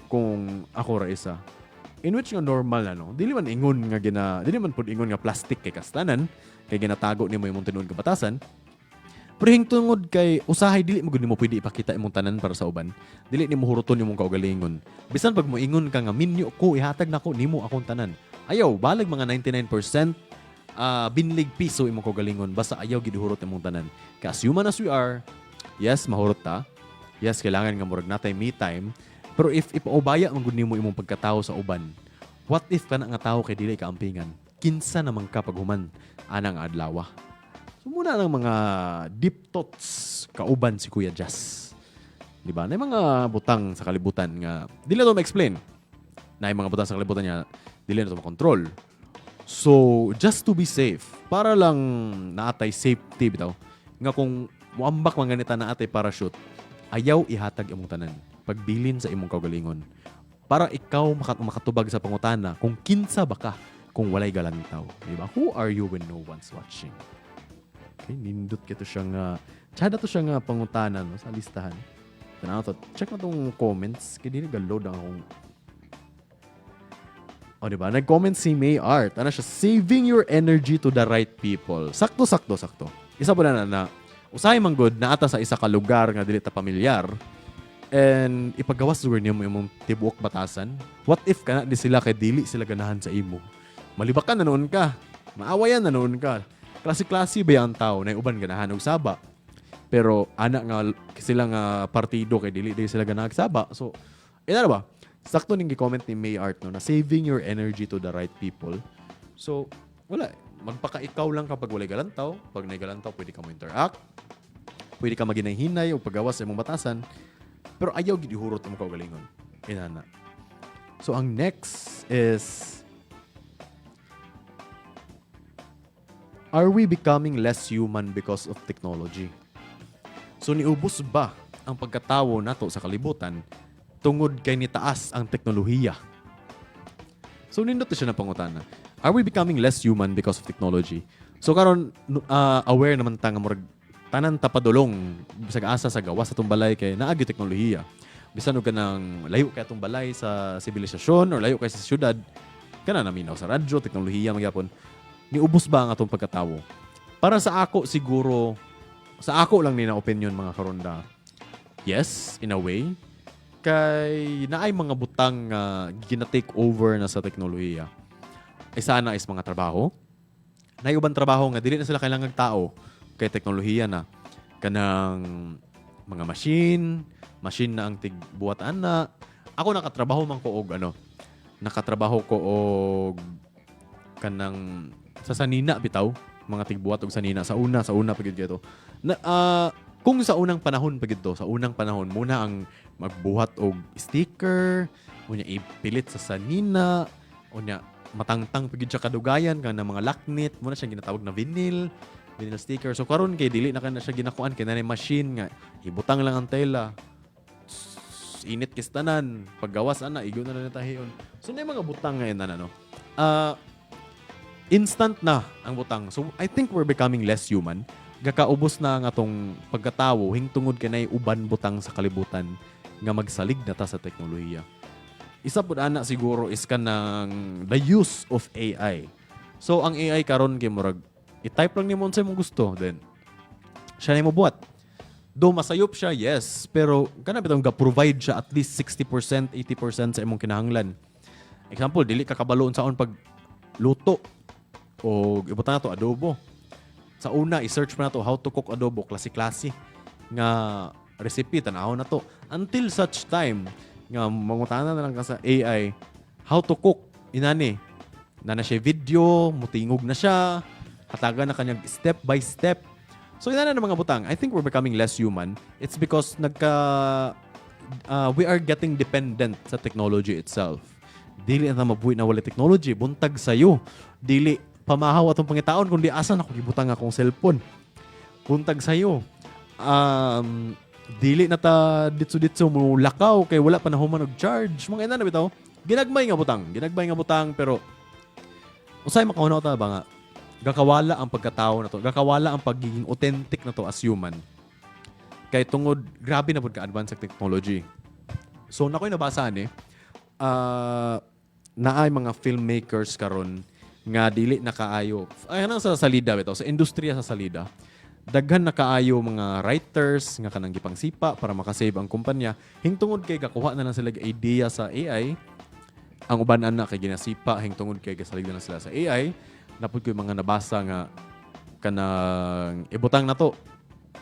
B: kung ako ra isa? In which nga normal dili man ingon nga dili man pud ingon nga plastic kay kastanan, kay ginatago nimo imong tinuod nga batasan. Pero hingtungod kay usahay dili mo gud nimo pwede ipakita imong tanan para sa uban. Dili nimo huruton imong kaugalingon. Bisan pag mo ingon ka nga minyo ko ihatag nako nimo akong tanan. Ayaw balag mga 99% binlig piso imong kaugalingon basta ayaw gid hurot imong tanan. Kay as human as we are, yes mahurot ta. Yes kailangan nga murag natay me time. Pero if ipaubaya man gud nimo imong pagkatao sa uban, what if kana nga tawo kay dili ka ampingan? Kinsa naman ka paghuman anang adlaw. So muna ng mga deep thoughts kauban si Kuya Jazz. Di ba? Na mga butang sa kalibutan nga dili na to ma-explain. Na mga butang sa kalibutan niya dili na to makontrol. So just to be safe, para lang naatay safety bitaw. Nga kung muambak man ganita na atay parachute, ayaw ihatag imong tanan. Pagbilin sa imong kaugalingon. Para ikaw makatubag sa pangutana kung kinsa ba ka kung walay galantaw. Diba? Who are you when no one's watching? Okay, nindot kito siyang tsada to siyang pangutana no, sa listahan. Tanaw to. Check na tong comments. Kaya dili ga-load ang akong... O diba? Nag-comment si May Art. Ano siya? Saving your energy to the right people. Sakto. Isa po na usahay man good na ata sa isa ka lugar nga dili ta pamilyar. And ipagawas siguro niyo mo imong tibuok batasan. What if kana di sila kay dili sila ganahan sa imo? Malibakan na noon ka. Maawayan na noon ka. Klase-klase ba ang tao na uban ganahan og saba. Pero ana nga sila nga partido kay dili sila ganahan og saba. So, ina ba? Sakto ning gi-comment ni May Art no na saving your energy to the right people. So, wala. Magpaka-ikaw lang kapag walay galantaw. Pag nay galantaw, pwede ka mo interact. Pwede ka maginay-hinay o pagawas sa imong batasan. Pero ayaw gid ihurot ang kaugalingon. Inana. So ang next is, are we becoming less human because of technology? So niubos ba ang pagkatawo nato sa kalibutan tungod kay nitaas ang teknolohiya? So nindot siya na pangutana. Are we becoming less human because of technology? So karon aware naman ta nga murag tanan tapadulong bisag asa sa gawas sa balay kay naagi teknolohiya. Bisan og kanang layo kay atong balay sa sibilisasyon or layo kay sa syudad, kana naminaw sa radyo, teknolohiya magyapon. Niubos ba ang atong pagkatawo? Para sa ako siguro, sa ako lang ni na opinion mga karonda. Yes, in a way. Kay naay mga butang gina-take over na sa teknolohiya. Isa na is mga trabaho. Naay ubang trabaho nga dili na sila kailangan tao. Kay teknolohiya na kanang mga machine na ang tigbuhatan na. Ako nakatrabaho man ko og nakatrabaho ko og kanang sa sanina bitaw, mga tigbuhat og sanina sa una pagid to. Kung sa unang panahon pagid to, sa unang panahon muna ang magbuhat og sticker, unya ipilit sa sanina, unya matangtang pagid siya kadugayan kanang mga laknit, muna siya ginatawag na vinyl sticker. So karon kay dili na kana siya ginakuan kay nanay machine nga ibutang lang ang tela. Init kistanan, paggawas ana igo na natahiyon. So nay mga butang ngayon na instant na ang butang. So I think we're becoming less human. Gakaubos na ang atong pagkatawo hingtungod kay nay uban butang sa kalibutan nga magsalig na ta sa teknolohiya. Isa pud ana siguro is kanang the use of AI. So ang AI karon kay murag i-type lang nimo unsa imong gusto, then siya na mo buhat. Do masayop siya, yes, pero kana bitong ga-provide siya at least 60%, 80% sa imong kinahanglan. Example, dili ka kabalo unsaon pag luto o ibutan nato adobo. Sa una, i-search pa nato how to cook adobo, klase-klase nga recipe tanaw na to. Until such time nga mangutana na lang ka sa AI how to cook inani. Na siya video, mutingog na siya. Hatagan na kanyang step by step. So, yun na ng mga butang. I think we're becoming less human. It's because we are getting dependent sa technology itself. Dili na mabuhi na wala technology. Buntag sa'yo. Dili pamahaw atong pangitaon kundi asan ako gibutang akong cellphone. Buntag sa'yo. Dili na ta ditso-ditso mo lakaw kay wala pa na human og charge. Mga ina na bitaw. Ginagmay nga butang pero usay makauna ta ba nga gakawala ang pagkatao na to, gakawala ang pagiging authentic na to as human. Kay tungod grabe na pud ka advance sa technology. So nakoy nabasaan naay mga filmmakers karon nga dili na kaayo. Ay nang sa salida bitaw sa industriya sa salida. Daghan na kaayo mga writers nga kanang gipang sipa para makasave ang kumpanya. Hingtungod kay gakuha na lang sila idea sa AI. Ang uban ana kay ginasipa hingtungod kay gasalig na lang sila sa AI. Napud ko yung mga nabasa nga kanang ibutang na to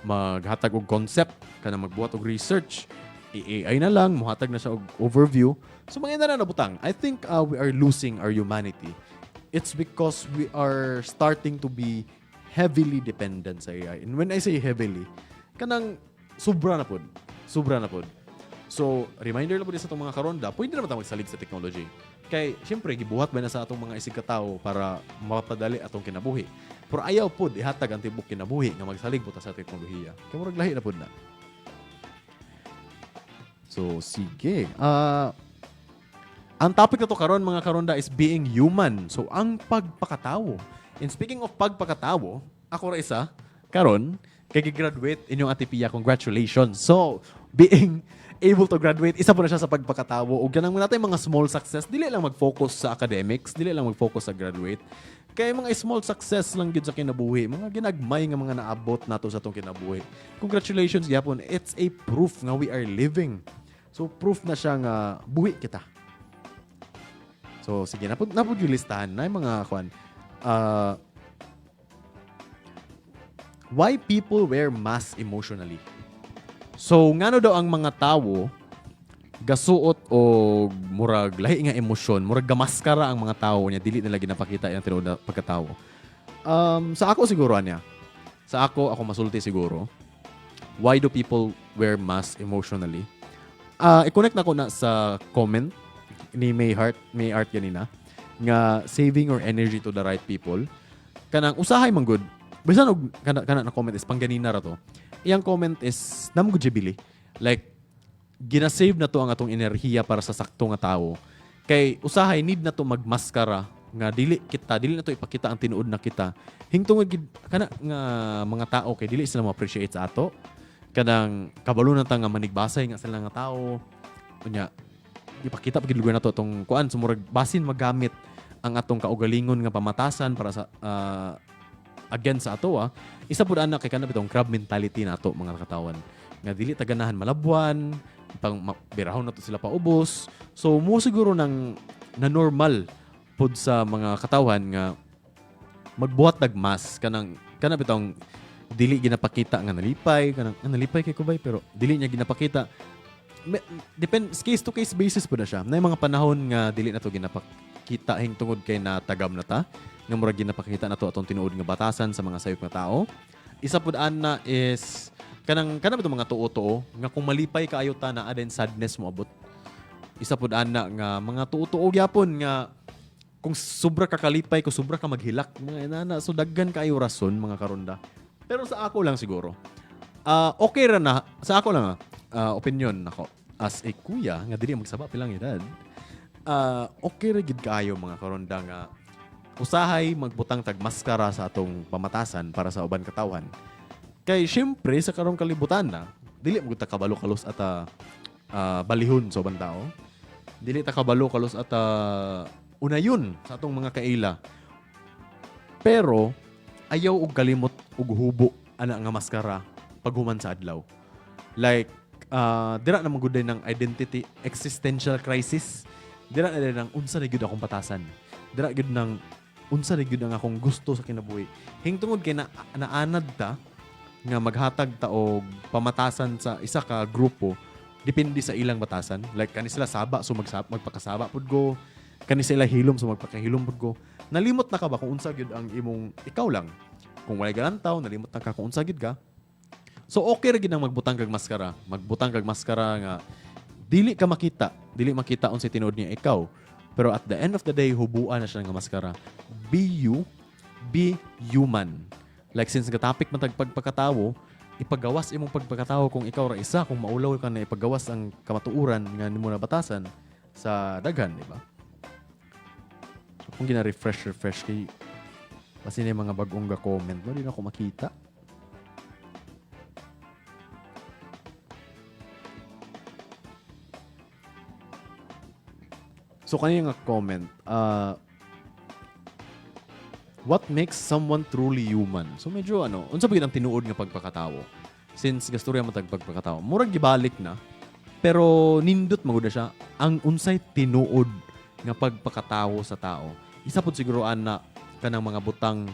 B: maghatag og concept kanang magbuhat og research AI na lang muhatag na siya og overview so mga na nabutang. I think we are losing our humanity. It's because we are starting to be heavily dependent sa AI. And when I say heavily kanang sobra na pod so reminder lang po sa itong mga karonda pwede naman tayo magsalig sa technology. Kay, siyempre, gibuhat ba na sa atong mga isig katao para mapadali atong kinabuhi. Pero ayaw po, ihatag ang tibok kinabuhi nga magsalig po ta sa teknolohiya. Kaya murag lahi na po na. So, sige. Ang topic na to karon mga karonda is being human. So, ang pagpakatawo. And speaking of pagpakatawo, ako ra isa, karon, kay graduate inyong Ate Pia, congratulations. So, being able to graduate, isa po na siya sa pagpakatawo. O ganang natin mga small success, dili lang mag-focus sa academics, dili lang mag-focus sa graduate. Kaya mga small success lang gid sa kinabuhi, mga ginagmay nga mga naabot nato sa atong kinabuhi. Congratulations gyapon, it's a proof nga we are living. So proof na siya nga buhi kita. So sige, napud yung listahan na yung mga kwan. Why people wear mask emotionally? So, ngano daw ang mga tawo gasuot o murag lahi nga emosyon, murag gamaskara ang mga tawo niya dili nila ginapakita ang tinuod na pagkatawo. Sa ako siguro anya. Sa ako masulti siguro. Why do people wear mask emotionally? I-connect na ko na sa comment ni May Art ganina nga saving your energy to the right people. Kanang usahay man good. Bisan og kana na comment is pangganina ra to. Iyang comment is namgujibili. Like, ginasave na to ang atong enerhiya para sa sakto nga tao. Kay usahay, need na to magmaskara nga dili na to ipakita ang tinuod na kita. Hingtong kana nga mga tao kay dili sila ma-appreciate sa ato. Kanang kabalo na ta nga manigbasay nga sila nga tao. Unya, ipakita pagid lugar na to atong kuan sumurag basin magamit ang atong kaugalingon nga pamatasan para sa again sa ato isa pud ana kay kana bitong crab mentality nato mga katawan nga dili ta ganahan malabwan pang birahon na to sila paubos so mo siguro nang na normal pud sa mga katawan nga magbuhat nagmas kana bitong dili ginapakita nga nalipay kay kubay pero dili niya ginapakita depend case to case basis pud na siya na mga panahon nga dili na to ginapakita hingtungod kay natagam na ta nga murag ginapakita na to atong tinuod nga batasan sa mga sayop nga tao. Isa pud ana is kanang bitong mga tuo-tuo nga kung malipay kaayo ta na aden sadness mo abot. Isa pud ana nga mga tuo-tuo gyapon nga kung sobra ka kalipay, kung sobra ka maghilak, mga inana, so daggan kaayo rason mga karonda. Pero sa ako lang siguro. Okay ra na sa ako lang opinion nako as a kuya nga dili magsaba pilang edad. Okay ra gid kaayo mga karonda nga usahay magbutang tagmaskara sa atong pamatasan para sa uban katawan. Kay syempre sa karong kalibutan na dili mo ta kabalo kalos at balihon sa uban tao. Dili ta kabalo kalos at unayon sa atong mga kaila. Pero ayaw og kalimot og hubo ana nga maskara paghuman sa adlaw. Like dira na magud ng identity existential crisis. Dira na din ng unsa na gyud akong batasan. Dira gyud ng unsa na gyud ang akong gusto sa kinabuhi. Hingtungod kay naanad ta nga maghatag ta og pamatasan sa isa ka grupo depende sa ilang batasan. Like kani sila saba so magpakasaba pud go. Kani sila hilom so magpakahilom pud go. Nalimot na ka ba kung unsa gyud ang imong ikaw lang? Kung walay galantaw, nalimot na ka kung unsa gyud ka. So okay ra gyud ang magbutang kag maskara. Magbutang kag maskara nga dili makita unsay tinuod niya ikaw. Pero at the end of the day, hubuan na siya ng maskara. Be you, be human. Like since topic man pagpakatawo, ipagawas imong pagpakatawo kung ikaw ra isa, kung maulaw ka na ipagawas ang kamatuuran nga nimo na batasan sa daghan, di ba? So, Kung gina-refresh kay kasi na yung mga bagong comment no, di na ako makita. So kanina nga comment, what makes someone truly human? So medyo unsa ba ang tinuod nga pagpakatawo? Since gasturya mo pagpakatawo, murag gibalik na. Pero nindot magud na siya ang unsay tinuod nga pagpakatawo sa tao. Isa pud siguro na kanang mga butang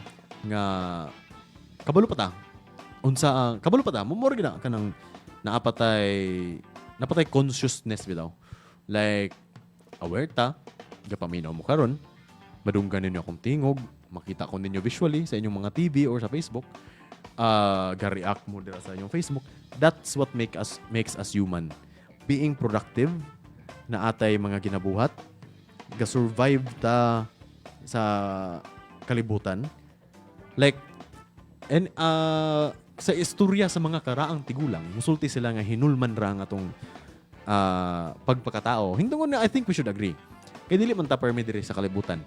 B: nga kabalo pa ta. Unsa ang kabalo pa ta? Murag na kanang napatay consciousness bitaw. Like aware ta, gapaminaw mo karon, madunggan ninyo akong tingog, makita ko ninyo visually sa inyong mga TV or sa Facebook, ga-react mo dira sa inyong Facebook. That's what makes us human. Being productive, na atay mga ginabuhat, ga-survive ta sa kalibutan. Like, and sa istorya sa mga karaang tigulang, musulti sila nga hinulman ra nga atong pagpakatao. Hingtong na I think we should agree. Kaya dili man ta permi diri sa kalibutan.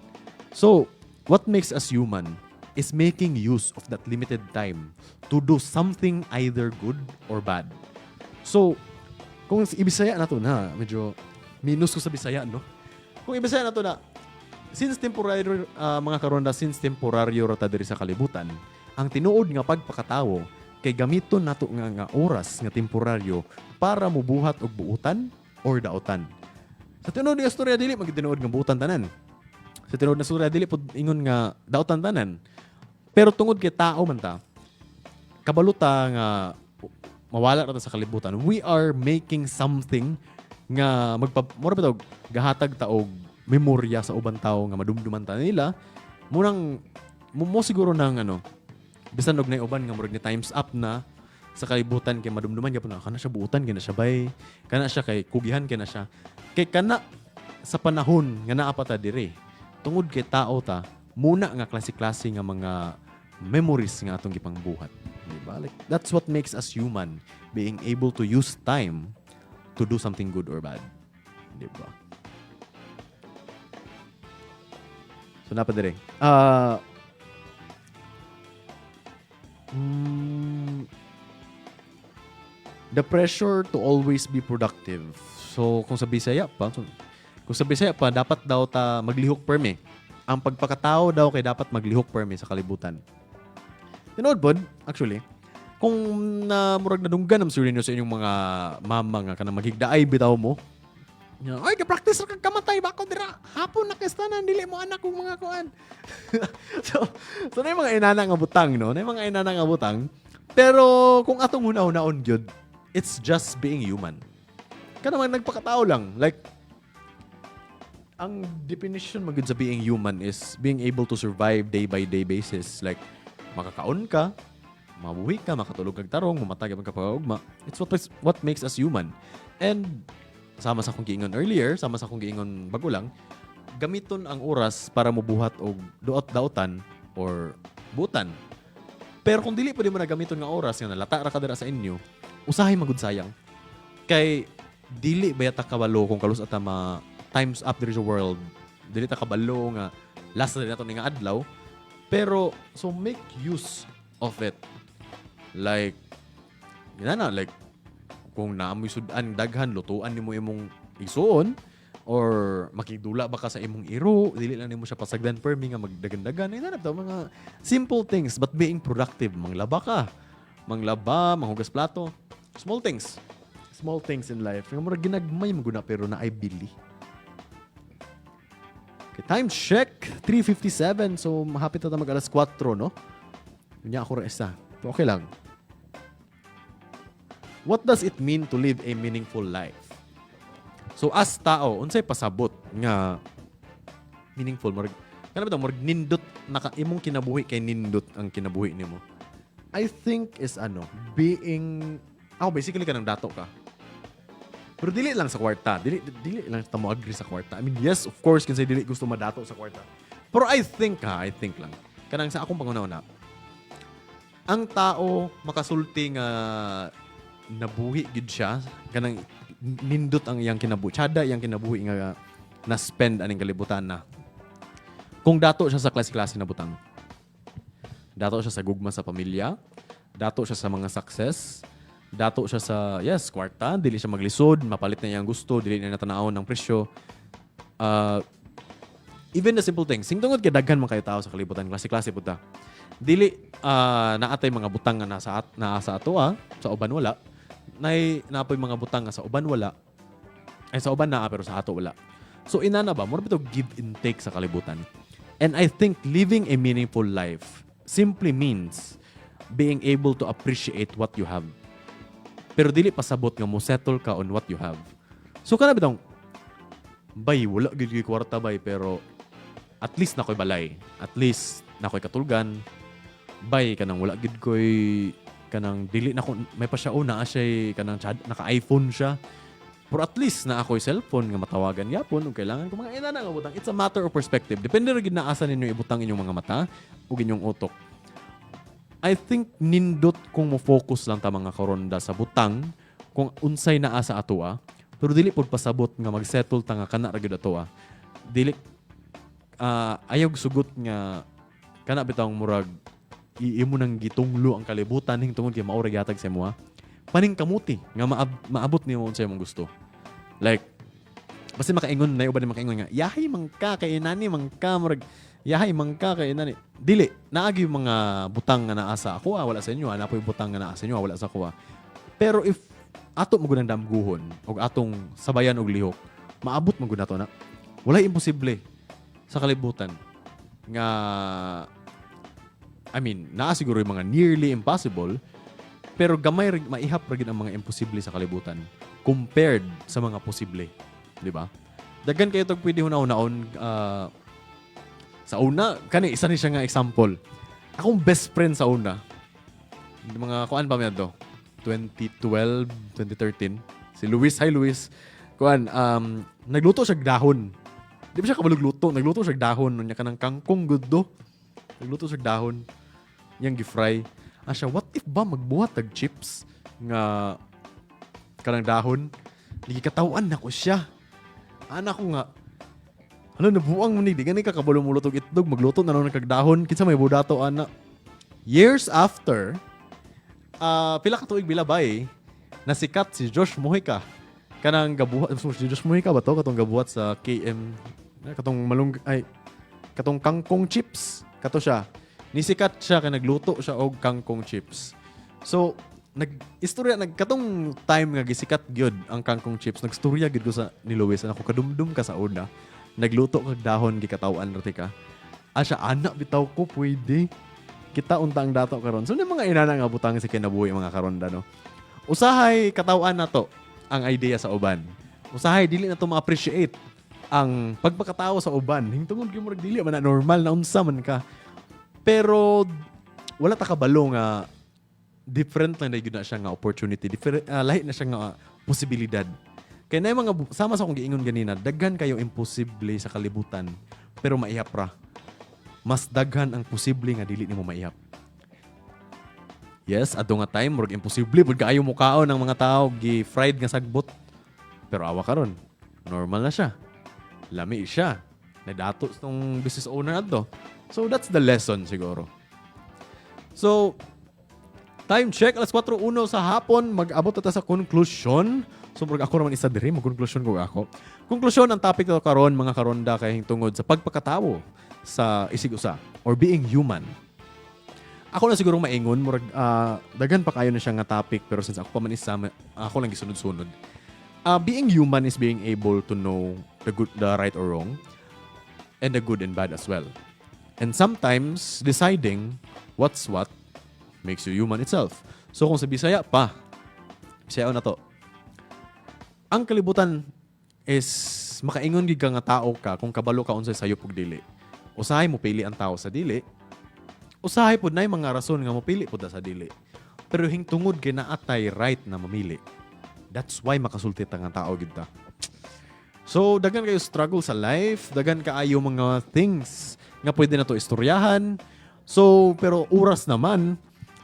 B: So, what makes us human is making use of that limited time to do something either good or bad. So, kung ibisaya na to na, medyo minus ko sa Bisaya, no? Kung ibisaya na to na, since temporaryo, mga karonda, since temporaryo rata diri sa kalibutan, ang tinuod nga pagpakatawo, kay gamiton nato nga oras nga temporaryo para mubuhat og buutan or daotan. Sa tinuod nga istorya dili magtinuod nga buutan tanan. Sa tinuod na istorya dili pud ingon nga daotan tanan. Pero tungod kay tao man ta, kabaluta nga mawala ra ta sa kalibutan. We are making something nga mura ba tawag gahatag ta og memorya sa ubang tao nga madumduman ta nila. Murang mo siguro nang bisan og nay uban nga murag ni times up na sa kalibutan kay madumduman gyapon kana siya buutan kana siya bay kana siya kay kugihan kana siya kay kana sa panahon nga naa pa ta dire tungod kay tao ta muna nga klase-klase nga mga memories nga atong gipangbuhat, di ba? Like that's what makes us human, being able to use time to do something good or bad, di ba? So napa dire the pressure to always be productive. So, kung sa Bisaya pa, dapat daw ta maglihok permi. Ang pagpakatao daw kay dapat maglihok permi sa kalibutan. Tinood pod, actually, kung murag nadunggan ang surin nyo sa inyong mga mama nga kanang maghigdaay bitaw mo, ay, ka-practice ra kag kamatay ba ako dira? Hapon na kastanan, dili mo anak kong mga kuan. so na yung mga inana nga butang, no? Na yung mga inana nga butang. Pero kung atong huna-hunaon gyud, it's just being human. Ka naman nagpakatao lang. Like, ang definition magud sa being human is being able to survive day by day basis. Like, makakaon ka, mabuhi ka, makatulog kag tarong, mamatay ka pagkapaugma. It's what makes us human. And sama sa akong giingon earlier, sama sa akong giingon bago lang, gamiton ang oras para mobuhat og daotan or butan. Pero kung dili pa di mo na gamiton nga oras nga nalata ra ka dira sa inyo, usahay magud sayang. Kay dili bayata kabalo kung kalus ata times up there is a world. Dili ta kabalo nga last na nato nga adlaw. Pero so make use of it. Like like kung naamoy sudan daghan lutuan nimo imong igsuon or makigdula ba ka sa imong iro, dili lang nimo siya pasagdan permi nga magdagan-dagan. Ay nanap daw mga simple things but being productive. Manglaba, manghugas plato. Small things in life. Nga murag ginagmay mo guna pero na ay bili. Okay, time check 3:57. So mahapit na mag alas 4, no? Nya ako ra isa. Okay lang. What does it mean to live a meaningful life? So as tao, unsay pasabot nga meaningful murag nindot imong kinabuhi kay nindot ang kinabuhi nimo. I think is being basically kanang dato ka. Pero dili lang sa kwarta, dili lang ta mo agree sa kwarta. I mean, yes, of course kinsay dili gusto madato sa kwarta. Pero I think lang kanang sa akong pangunauna. Ang tao makasulti nga nabuhi gid siya kanang nindot ang iyang kinabuhi tsada iyang kinabuhi nga na spend aning kalibutan na Kung dato siya sa klase-klase na butang. Dato siya sa gugma sa pamilya, dato siya sa mga success, dato siya sa, yes, kwarta, dili siya maglisod, mapalit na niya ang gusto, dili na natanawon ng presyo. Even the simple things, singtungod kay daghan man kayo tao sa kalibutan, klase-klase puta. Dili naatay mga butang nga nasa ato sa uban wala. Napoy mga butang nga sa uban wala. Ay sa uban naa pero sa ato wala. So inana ba, more bito give and take sa kalibutan. And I think living a meaningful life simply means being able to appreciate what you have. Pero dili pasabot nga mo settle ka on what you have. So kana bitong bay wala gid koy kwarta bay pero at least nakoy balay. At least nakoy katulgan. Bay kanang wala gid koy kanang dili na ko may pa siya na siya kanang naka-iPhone siya. Pero at least na ako'y cellphone nga matawagan yapon kung kailangan ko mga inana nga butang. It's a matter of perspective. Depende rin na asa ninyo ibutang inyong mga mata o inyong utok. I think nindot kung mo focus lang ta mga karonda sa butang kung unsay naa sa atoa. Pero dili pod pasabot nga mag-settle ta nga kana ra gyud atoa. Dili ayog sugot nga kana bitawng murag iimo nang gitunglo ang kalibutan ning tungod kay mao ra gyatag sa imo. Paning kamuti nga maabot niyo unsa imong gusto. Like basta makaingon na uban makaingon nga yahay man ka kay inani man ka murag yahay man ka kay inani. Dili naagi mga butang nga naa sa ako wala sa inyo ana poy butang nga naa sa inyo wala sa ako. Pero if ato mo gunang damguhon og atong sabayan og lihok maabot mo gud nato na. Wala imposible sa kalibutan nga I mean naa siguro yung mga nearly impossible. Pero gamay maihap ra gid ang mga imposible sa kalibutan compared sa mga posible, di ba? Daghan kayo tog pwede hunaon sa una kani isa ni siya nga example. Akong best friend sa una. Mga kuan pa man to? 2012, 2013. Si Luis, hi Luis. Kuan nagluto siya dahon. Di ba siya kabalog luto? Nagluto siya dahon nya kanang kangkong guddo. Nagluto siya dahon. Yang gi-fry. Asya, what if ba magbuhat tag chips nga kanang dahon? Nagikatawan na ko siya. Anak ko nga, nabuang mo ni, di gani ka kabalo mo lutog itlog, magluto na lang ng kagdahon, kinsa may budato, ana. Years after, pila ka tuig bilabay, nasikat si Josh Mojica. Kanang gabuhat, si Josh Mojica ba to? Katong gabuhat sa KM, katong kangkong chips. Kato siya. Nisikat siya kay nagluto siya og kangkong chips. So, nag-istorya katong time nga gisikat gyud ang kangkong chips. Nagstorya gyud ko sa ni Luis ako kadumdum ka sa una. Nagluto kag dahon gikatawan rati ka. Asya anak bitaw ko pwede. Kita unta ang dato karon. So ni mga inana nga butang si kinabuhi mga karonda no. Usahay katawan na to ang idea sa uban. Usahay dili na to ma-appreciate ang pagpakatao sa uban. Hingtungod gyud mo dili man na normal na unsa man ka. Pero wala ta kabalo nga different lang na yun na siya nga opportunity. Lahi na siya nga posibilidad. Kaya na yung mga, sama sa akong giingon ganina, daghan kayo imposible sa kalibutan, pero maihap ra. Mas daghan ang posible nga dili nimo maihap. Yes, ato nga time, murag imposible, pud kaayo mo kaon ng mga tao, gi-fried nga sagbot. Pero awa karon, normal na siya. Lami siya. Nadato tong business owner ato. So, that's the lesson siguro. So, time check. Alas 4:01 sa hapon. Mag-abot ata sa conclusion. So, ako naman isa diri. Mag-conclusion ko ako. Conclusion, ang topic na karon mga karonda kay tungod sa pagpakatawo sa isig-usa or being human. Ako na siguro maingon. Murag, daghan pa kayo na siya nga topic. Pero since ako pa man isa, ako lang gisunod-sunod. Being human is being able to know the good, the right or wrong. And the good and bad as well. And sometimes, deciding what's what makes you human itself. So, kung sa Bisaya pa, Bisaya na to, ang kalibutan is makaingon gid ka nga tao ka kung kabalo ka unsay sayo pug dili. Usahay mo pili ang tao sa dili. Usahay pud nay mga rason nga mo pili pud sa dili. Pero hingtungod kay naatay right na mamili. That's why makasulti ta nga tao gid ta. So, daghan kayo struggle sa life, daghan kaayo mga things nga pwede na to istoryahan. So, pero oras naman,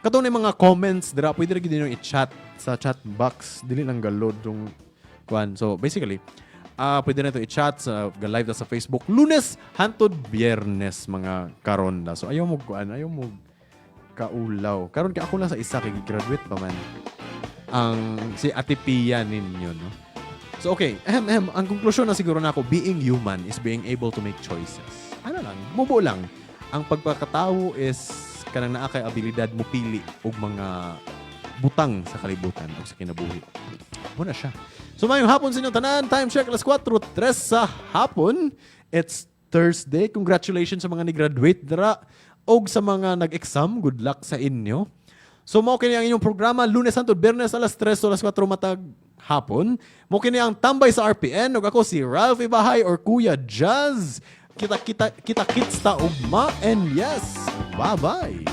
B: katong mga comments, dira pwede ra gid ninyo i-chat sa chat box, dili lang galod yung kuan. So, basically, pwede na ito i-chat sa live na sa Facebook. Lunes hantod Biyernes mga karon na. So ayaw mo kaulaw. Karon ka ako lang sa isa kay graduate pa man. Ang si Ate Pia ninyo, no? So okay, ang konklusyon na siguro na ako, being human is being able to make choices. Ano lang, mubo lang. Ang pagpakatao is kanang naa kay abilidad mo pili og mga butang sa kalibutan o sa kinabuhi. Muna siya. So mayong hapon sa inyo tanan, time check alas 4:03 sa hapon. It's Thursday. Congratulations sa mga ni-graduate dira og sa mga nag-exam. Good luck sa inyo. So mao kini ang inyong programa Lunes hangtod Biyernes alas 3 o alas 4 matag hapon. Mao kini ang tambay sa RPN ug ako si Ralph Ibahay or Kuya Jazz. Kita kits ta ugma and yes, bye-bye.